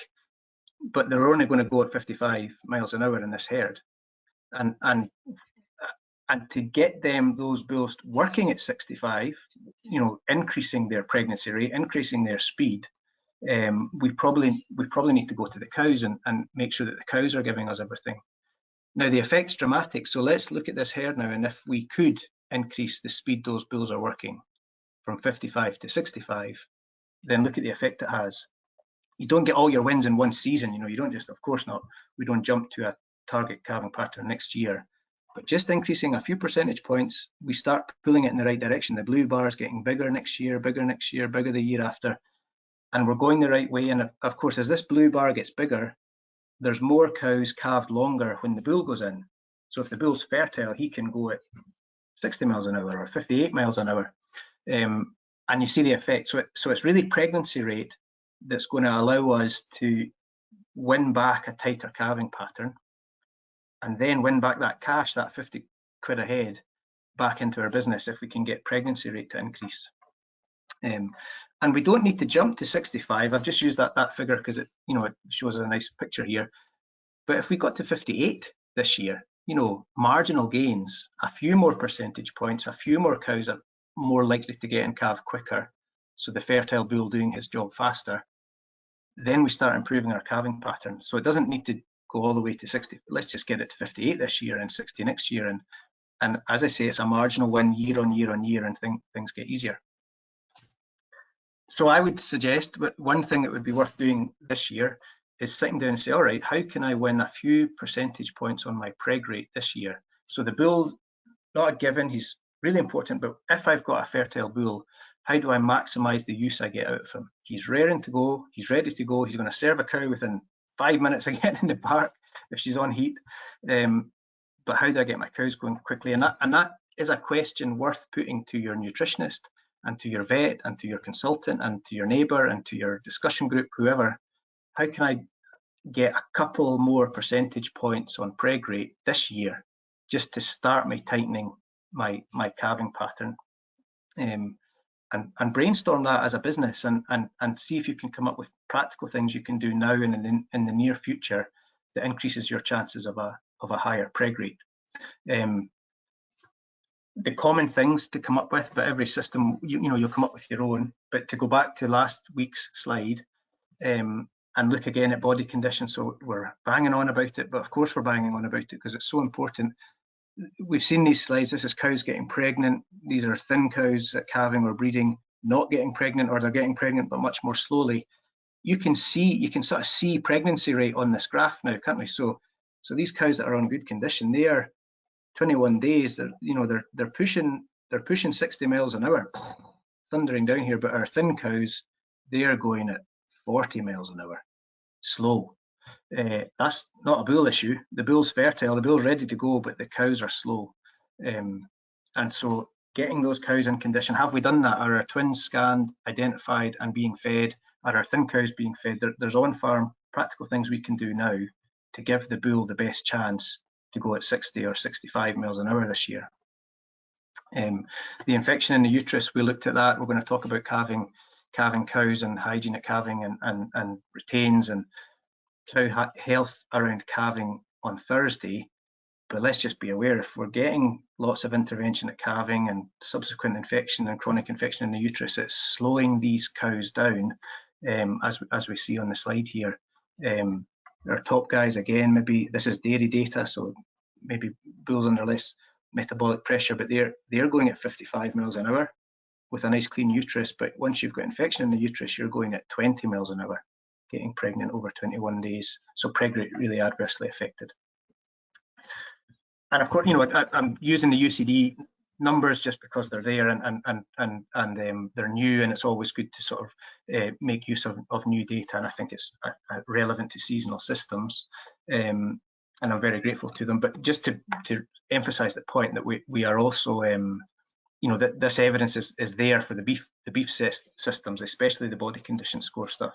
Speaker 3: But they're only going to go at 55 miles an hour in this herd. And to get those bulls working at 65, increasing their pregnancy rate, increasing their speed, we probably need to go to the cows and make sure that the cows are giving us everything. Now, the effect's dramatic. So let's look at this herd now, and if we could increase the speed those bulls are working from 55 to 65, then look at the effect it has. You don't get all your wins in one season. You don't just, of course not, we don't jump to a target calving pattern next year But just increasing a few percentage points, we start pulling it in the right direction. The blue bar is getting bigger next year, bigger next year, bigger the year after, and we're going the right way. And of course, as this blue bar gets bigger, there's more cows calved longer when the bull goes in. So if the bull's fertile, he can go at 60 miles an hour or 58 miles an hour. And you see the effect. So it's really pregnancy rate that's going to allow us to win back a tighter calving pattern, and then win back that cash, that 50 quid a head, back into our business if we can get pregnancy rate to increase. And we don't need to jump to 65. I've just used that figure because it shows a nice picture here. But if we got to 58 this year, marginal gains, a few more percentage points, a few more cows are more likely to get in calf quicker, so the fertile bull doing his job faster, then we start improving our calving pattern. So it doesn't need to go all the way to 60. Let's just get it to 58 this year and 60 next year. And as I say, it's a marginal win year on year on year, and things get easier. So I would suggest one thing that would be worth doing this year is sitting down and say, all right, how can I win a few percentage points on my preg rate this year? So the bull's not a given, he's really important, but if I've got a fertile bull, how do I maximize the use I get out of him? He's raring to go, he's ready to go, he's going to serve a cow within 5 minutes of getting in the park if she's on heat. But how do I get my cows going quickly? And that is a question worth putting to your nutritionist and to your vet and to your consultant and to your neighbour and to your discussion group, whoever. How can I get a couple more percentage points on preg rate this year just to start me tightening my calving pattern? And brainstorm that as a business and see if you can come up with practical things you can do now and in the near future that increases your chances of a higher preg rate. The common things to come up with, but every system, you'll come up with your own. But to go back to last week's slide and look again at body condition. So we're banging on about it, but of course we're banging on about it because it's so important. We've seen these slides. This is cows getting pregnant. These are thin cows at calving or breeding, not getting pregnant, or they're getting pregnant but much more slowly. You can sort of see pregnancy rate on this graph now, can't we? So these cows that are on good condition, they are 21 days. They're pushing 60 miles an hour, thundering down here. But our thin cows, they are going at 40 miles an hour, slow. That's not a bull issue. The bull's fertile, the bull's ready to go, but the cows are slow. And so getting those cows in condition, have we done that? Are our twins scanned, identified and being fed? Are our thin cows being fed? There's on-farm practical things we can do now to give the bull the best chance to go at 60 or 65 miles an hour this year. The infection in the uterus, we looked at that. We're going to talk about calving cows and hygiene at calving and retains and cow health around calving on Thursday. But let's just be aware, if we're getting lots of intervention at calving and subsequent infection and chronic infection in the uterus, it's slowing these cows down, as we see on the slide here. Our top guys, again, maybe this is dairy data, so maybe bulls under less metabolic pressure, but they're going at 55 miles an hour with a nice clean uterus. But once you've got infection in the uterus, you're going at 20 miles an hour, getting pregnant over 21 days. So preg rate really adversely affected. And of course, I'm using the UCD numbers just because they're there and they're new, and it's always good to sort of make use of new data. And I think it's relevant to seasonal systems, and I'm very grateful to them. But just to emphasise the point that we are also, that this evidence is there for the beef systems, especially the body condition score stuff.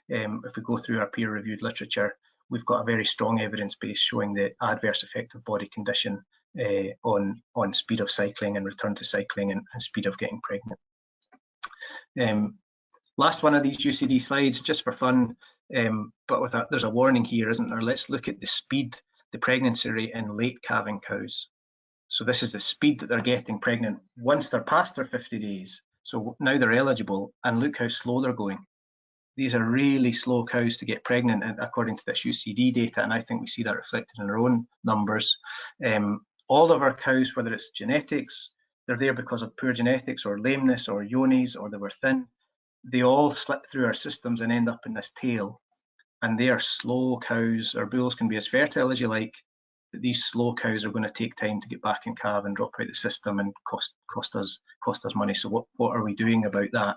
Speaker 3: If we go through our peer-reviewed literature, we've got a very strong evidence base showing the adverse effect of body condition on speed of cycling and return to cycling and speed of getting pregnant. Last one of these UCD slides, just for fun, but there's a warning here, isn't there? Let's look at the speed, the pregnancy rate in late calving cows. So this is the speed that they're getting pregnant once they're past their 50 days. So now they're eligible, and look how slow they're going. These are really slow cows to get pregnant, according to this UCD data, and I think we see that reflected in our own numbers. All of our cows, whether it's genetics, they're there because of poor genetics or lameness or yonis, or they were thin, they all slip through our systems and end up in this tail. And they are slow cows. Our bulls can be as fertile as you like, these slow cows are going to take time to get back in calve and drop out the system and cost us money. So what are we doing about that?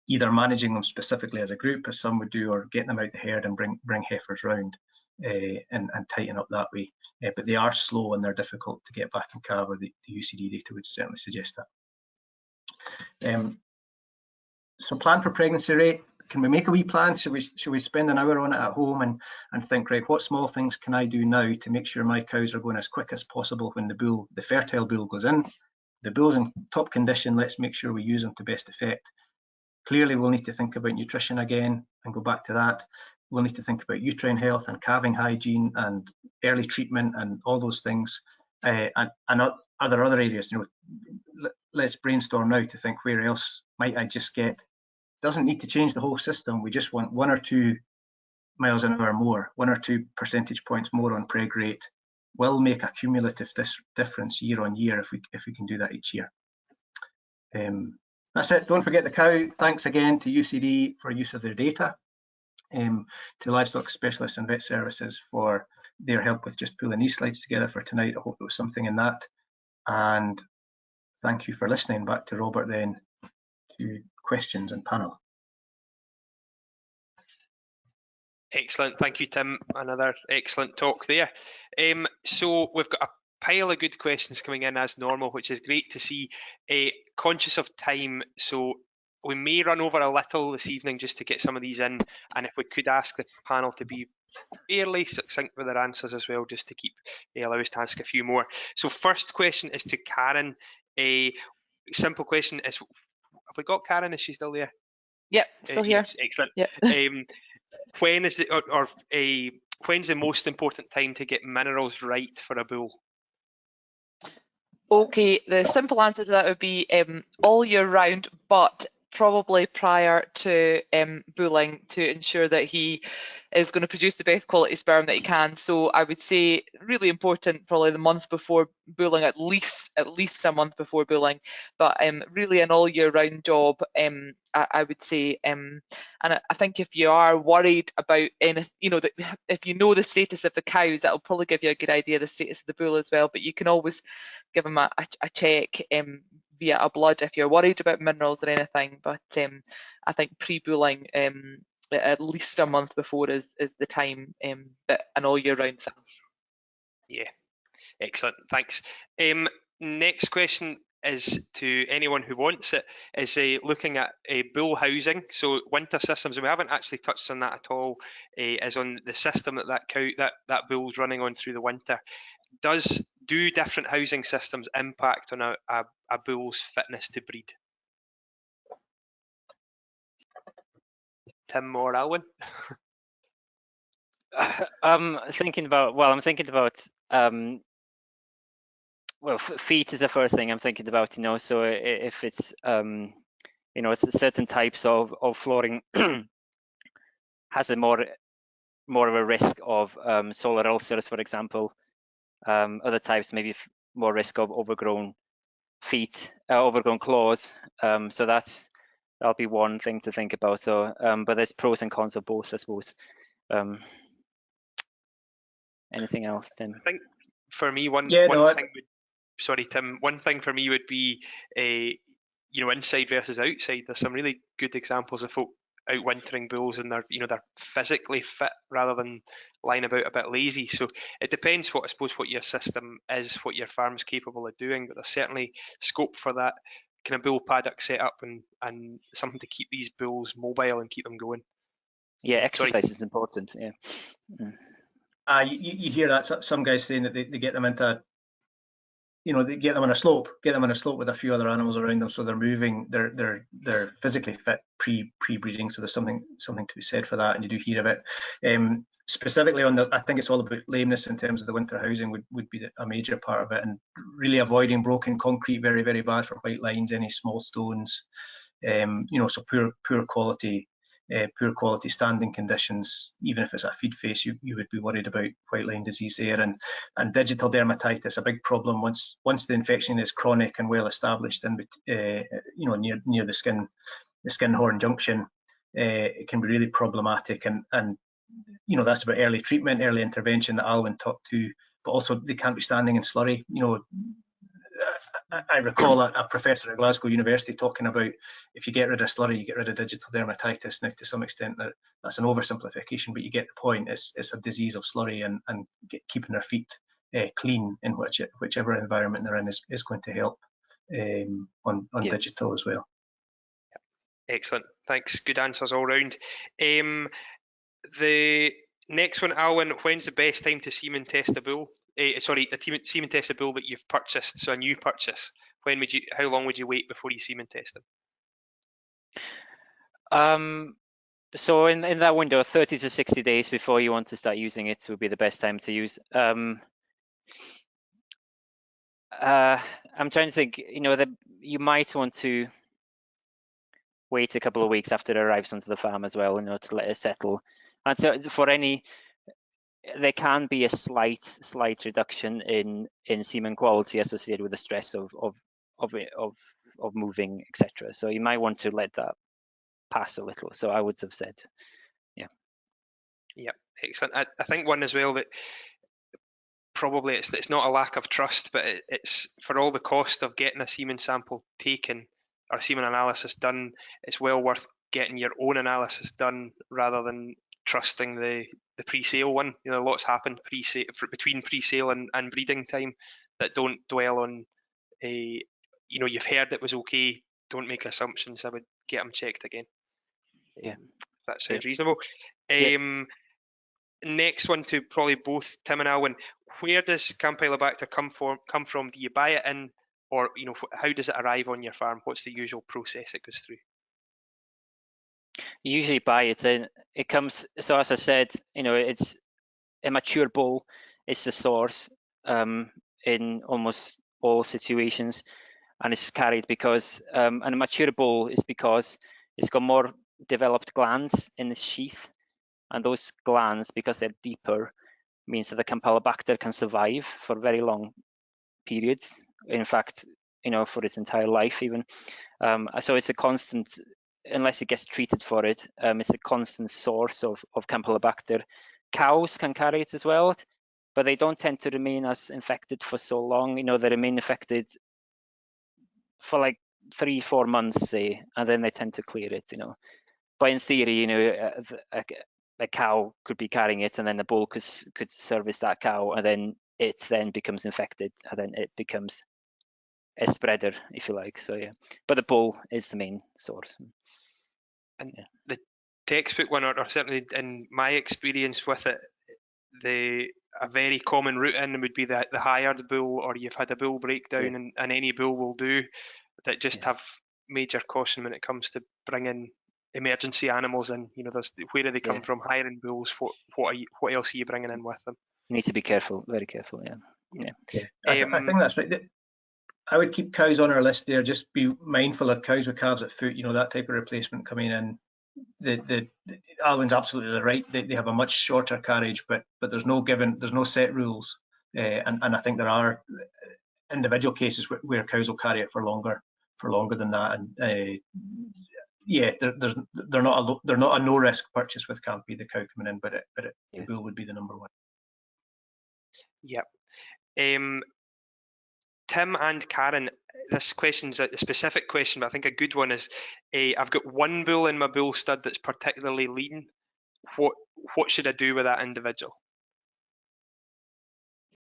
Speaker 3: Either managing them specifically as a group, as some would do, or getting them out the herd and bring heifers round and tighten up that way. But they are slow and they're difficult to get back in calve, or the UCD data would certainly suggest that. So plan for pregnancy rate. Can we make a wee plan? Should we spend an hour on it at home and think, right, what small things can I do now to make sure my cows are going as quick as possible when the fertile bull goes in? The bull's in top condition, let's make sure we use them to best effect. Clearly, we'll need to think about nutrition again and go back to that. We'll need to think about uterine health and calving hygiene and early treatment and all those things. And are there other areas? You know, let's brainstorm now to think, where else might I just get? Doesn't need to change the whole system. We just want 1 or 2 miles an hour more, 1 or 2 percentage points more on preg rate. Will make a cumulative difference year on year if we can do that each year. That's it. Don't forget the cow. Thanks again to UCD for use of their data, to livestock specialists and vet services for their help with just pulling these slides together for tonight. I hope there was something in that. And thank you for listening. Back to Robert then to questions and panel.
Speaker 1: Excellent. Thank you, Tim. Another excellent talk there. So we've got a pile of good questions coming in as normal, which is great to see. Conscious of time, so we may run over a little this evening just to get some of these in, and if we could ask the panel to be fairly succinct with their answers as well, just to keep allow us to ask a few more. So first question is to Karen. A simple question is, have we got Karen? Is she still there?
Speaker 2: Yep, still here.
Speaker 1: Yes, excellent.
Speaker 2: Yep.
Speaker 1: When is it, when's the most important time to get minerals right for a bull?
Speaker 2: Okay, the simple answer to that would be all year round, but probably prior to bulling, to ensure that he is going to produce the best quality sperm that he can. So I would say really important, probably the month before bulling, at least a month before bulling, but really an all year round job. I would say, and I think if you are worried about anything, you know, that if you know the status of the cows, that'll probably give you a good idea of the status of the bull as well. But you can always give them a check via a blood if you're worried about minerals or anything. But I think pre-bulling, at least a month before is the time, but an all year round thing.
Speaker 1: Yeah, excellent. Thanks. Next question is to anyone who wants it, is looking at bull housing. So winter systems, and we haven't actually touched on that at all, is on the system that bull's running on through the winter. Do different housing systems impact on a bull's fitness to breed? Tim or Alwyn?
Speaker 4: I'm thinking about well, feet is the first thing I'm thinking about, you know. So if it's you know, it's certain types of flooring has a more of a risk of solar ulcers, for example. Other types maybe more risk of overgrown feet, overgrown claws. So that'll be one thing to think about. So but there's pros and cons of both, I suppose. Anything else, Tim?
Speaker 1: I think for me, sorry, Tim. One thing for me would be, you know, inside versus outside. There's some really good examples of folk out wintering bulls, and they're physically fit rather than lying about a bit lazy. So it depends what your system is, what your farm's capable of doing. But there's certainly scope for that kind of bull paddock set up and something to keep these bulls mobile and keep them going.
Speaker 4: Yeah, exercise is important. Yeah.
Speaker 3: You hear that, some guys saying that they get them into, they get them on a slope with a few other animals around them, so they're moving, they're physically fit pre-breeding. So there's something to be said for that, and you do hear of it. Specifically on I think it's all about lameness in terms of the winter housing would be a major part of it, and really avoiding broken concrete, very, very bad for white lines, any small stones, so poor quality standing conditions. Even if it's a feed face, you would be worried about white line disease there, and digital dermatitis, a big problem once the infection is chronic and well established, and near the skin horn junction. It can be really problematic, and that's about early treatment, early intervention that Alwyn talked to also they can't be standing in slurry. You know, I recall a professor at Glasgow University talking about if you get rid of slurry, you get rid of digital dermatitis. Now, to some extent, that's an oversimplification, but you get the point. It's a disease of slurry, and keeping their feet clean in whichever environment they're in is going to help on digital as well.
Speaker 1: Excellent, thanks. Good answers all round. The next one, Alan, when's the best time to semen test a bull? Sorry, a semen test a bull that you've purchased, so a new purchase. How long would you wait before you semen test them?
Speaker 4: So in that window, 30 to 60 days before you want to start using it would be the best time to use. I'm trying to think, you know, that you might want to wait a couple of weeks after it arrives onto the farm as well, you know, to let it settle. And so there can be a slight reduction in semen quality associated with the stress of moving, etc. So you might want to let that pass a little. So I would have said,
Speaker 1: yeah, excellent. I think one as well that probably it's not a lack of trust, but it's for all the cost of getting a semen sample taken or semen analysis done, it's well worth getting your own analysis done rather than trusting the pre-sale one. You know, lots happen between pre-sale and breeding time that don't dwell on you know, you've heard it was okay. Don't make assumptions. I would get them checked again.
Speaker 4: Yeah,
Speaker 1: that sounds reasonable. Next one to probably both Tim and Alwyn. Where does Campylobacter come from? Do you buy it in, or you know, how does it arrive on your farm? What's the usual process it goes through?
Speaker 4: You usually buy it in. It comes. So as I said, you know, it's a mature bull. It's the source in almost all situations, and it's carried because and a mature bull is because it's got more developed glands in the sheath, and those glands, because they're deeper, means that the Campylobacter can survive for very long periods. In fact, you know, for its entire life even. So it's a constant, unless it gets treated for it, it's a constant source of Campylobacter. Cows can carry it as well, but they don't tend to remain as infected for so long. You know, they remain infected for like 3-4 months, say, and then they tend to clear it, you know. But in theory, you know, a cow could be carrying it, and then the bull could service that cow, and then it then becomes infected, and then it becomes a spreader, if you like. So yeah, but the bull is the main source.
Speaker 1: And the textbook one, or certainly in my experience with it, a very common route in would be the hired bull, or you've had a bull breakdown, and any bull will do, that just have major caution when it comes to bringing emergency animals in. You know, where do they come from? Hiring bulls. What else are you bringing in with them?
Speaker 4: You need to be careful, very careful.
Speaker 3: I think that's right. I would keep cows on our list there. Just be mindful of cows with calves at foot. You know, that type of replacement coming in. Alwyn's absolutely right. They have a much shorter carriage, but there's no set rules, and I think there are individual cases where cows will carry it for longer than that, and they're not a no risk purchase with Campy, the cow coming in, but the bull would be the number one.
Speaker 1: Yep. Tim and Karen, this question's a specific question, but I think a good one is, I've got one bull in my bull stud that's particularly lean. What should I do with that individual?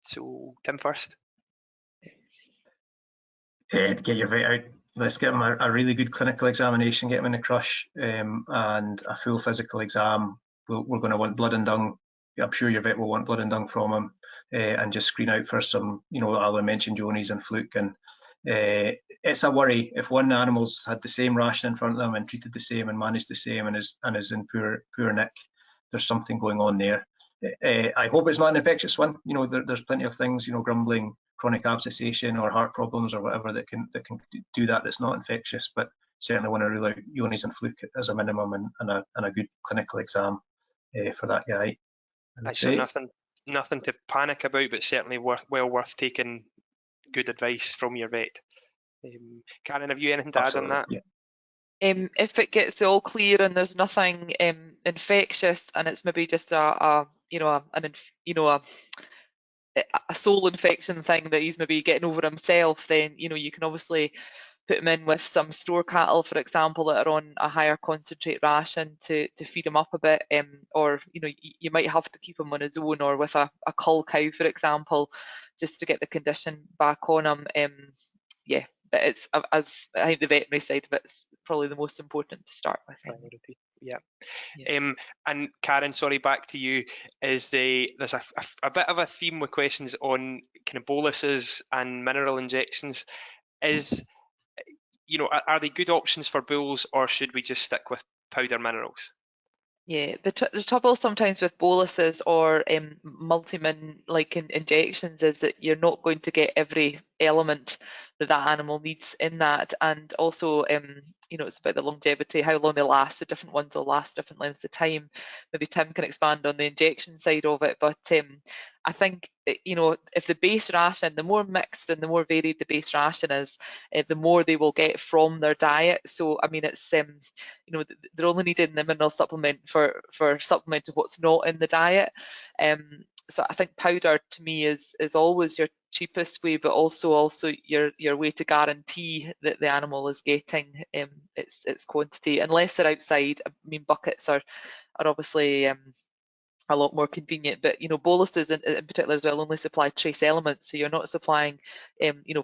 Speaker 1: So Tim first.
Speaker 3: Get your vet out. Let's get him a really good clinical examination, get him in the crush, and a full physical exam. We're going to want blood and dung. I'm sure your vet will want blood and dung from him, and just screen out for some, you know, Alan mentioned Jonis and fluke, and it's a worry if one animal's had the same ration in front of them and treated the same and managed the same and is in poor nick. There's something going on there. I hope it's not an infectious one. You know, there's plenty of things, you know, grumbling, chronic abscessation or heart problems or whatever that can do that. That's not infectious, but certainly want to rule out Jonis and fluke as a minimum, and a good clinical exam for that guy.
Speaker 1: So nothing to panic about, but certainly well worth taking good advice from your vet. Karen, have you anything to add on that?
Speaker 3: Yeah.
Speaker 2: If it gets all clear and there's nothing a soul infection thing that he's maybe getting over himself, then you can obviously put him in with some store cattle, for example, that are on a higher concentrate ration to feed him up a bit, or you might have to keep him on his own, or with a cull cow, for example, just to get the condition back on him. Yeah, but it's, as I think the veterinary side of it's probably the most important to start with.
Speaker 1: Priority. Yeah. And Karen, sorry, back to you. There's a bit of a theme with questions on kind of boluses and mineral injections. Are they good options for bulls, or should we just stick with powder minerals?
Speaker 2: Yeah, the trouble sometimes with boluses or multi-min injections is that you're not going to get every element that animal needs in that, and also it's about the longevity, how long they last. The different ones will last different lengths of time. Maybe Tim can expand on the injection side of it, but I think if the base ration, the more mixed and the more varied the base ration is, the more they will get from their diet. So I mean, it's they're only needing the mineral supplement for supplementing what's not in the diet. So I think powder to me is always your cheapest way, but also your way to guarantee that the animal is getting its quantity, unless they're outside. I mean, buckets are obviously a lot more convenient, but boluses in particular as well only supply trace elements, so you're not supplying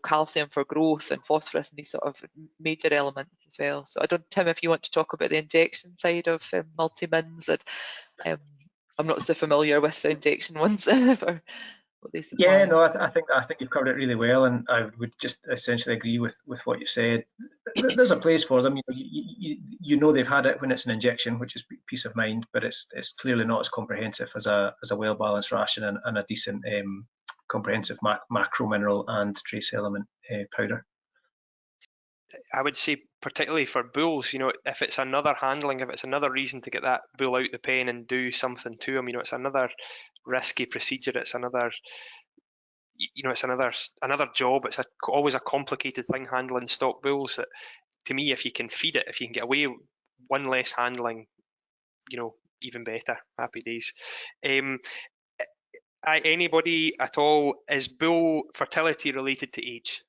Speaker 2: calcium for growth and phosphorus and these sort of major elements as well. So I don't, Tim, if you want to talk about the injection side of multi-mins, I'm not so familiar with the injection ones for what they supply.
Speaker 3: Yeah, no, I think you've covered it really well, and I would just essentially agree with what you said. There's a place for them. They've had it when it's an injection, which is peace of mind, but it's clearly not as comprehensive as a well balanced ration and a decent comprehensive macro mineral and trace element powder.
Speaker 1: I would say particularly for bulls, if it's another handling, if it's another reason to get that bull out the pen and do something to him, it's another risky procedure. It's another, it's another job. It's always a complicated thing handling stock bulls. That, to me, if you can feed it, if you can get away one less handling, even better. Happy days. Anybody at all, is bull fertility related to age?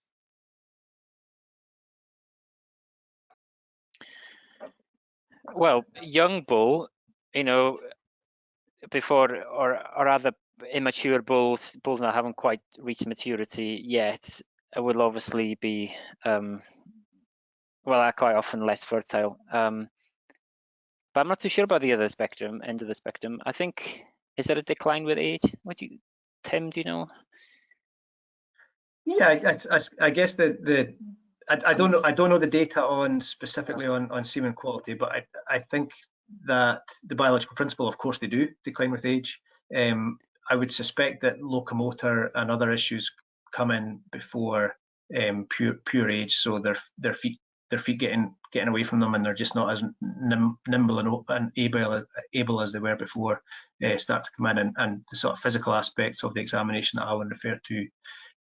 Speaker 4: Well, young bull, before or other immature bulls that haven't quite reached maturity yet, will obviously be are quite often less fertile. But I'm not too sure about the other end of the spectrum. I think, is there a decline with age? Tim, do you know?
Speaker 3: Yeah, I guess I don't know the data specifically on semen quality, but I think that the biological principle, of course, they do decline with age. I would suspect that locomotor and other issues come in before pure age, so their feet getting away from them, and they're just not as nimble and able as they were before start to come in, and the sort of physical aspects of the examination that Alan referred to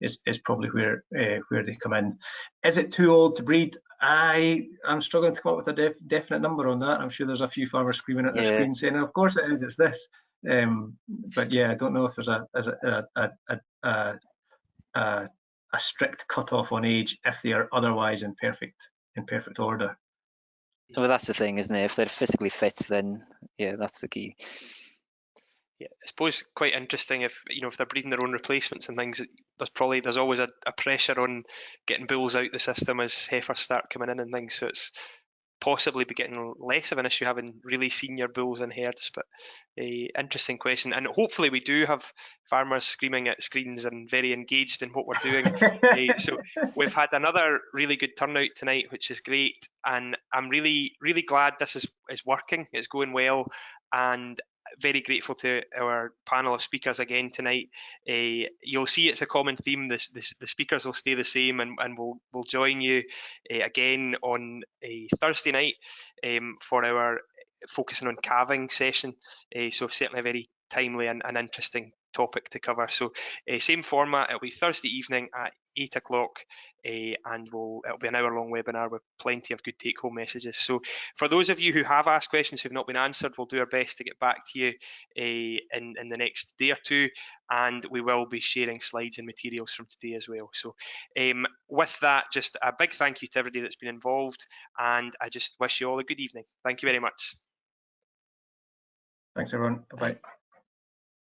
Speaker 3: is probably where they come in. Is it too old to breed? I'm struggling to come up with a definite number on that. I'm sure there's a few farmers screaming at their screen saying, "Of course it is. It's this." But yeah, I don't know if there's a strict cutoff on age if they are otherwise in perfect order.
Speaker 4: Well, that's the thing, isn't it? If they're physically fit, then yeah, that's the key.
Speaker 1: Yeah, I suppose quite interesting if they're breeding their own replacements and things. There's always a pressure on getting bulls out the system as heifers start coming in and things. So it's possibly be getting less of an issue having really senior bulls in herds. But a interesting question, and hopefully we do have farmers screaming at screens and very engaged in what we're doing. So we've had another really good turnout tonight, which is great, and I'm really glad this is working. It's going well, and very grateful to our panel of speakers again tonight. You'll see it's a common theme. The speakers will stay the same, and we'll join you again on a Thursday night for our focusing on calving session. So certainly a very timely and interesting topic to cover. So same format. It'll be Thursday evening at 8 o'clock, and it'll be an hour-long webinar with plenty of good take-home messages. So for those of you who have asked questions who've not been answered, we'll do our best to get back to you in the next day or two, and we will be sharing slides and materials from today as well. So with that, just a big thank you to everybody that's been involved, and I just wish you all a good evening. Thank you very much.
Speaker 3: Thanks, everyone. Bye-bye.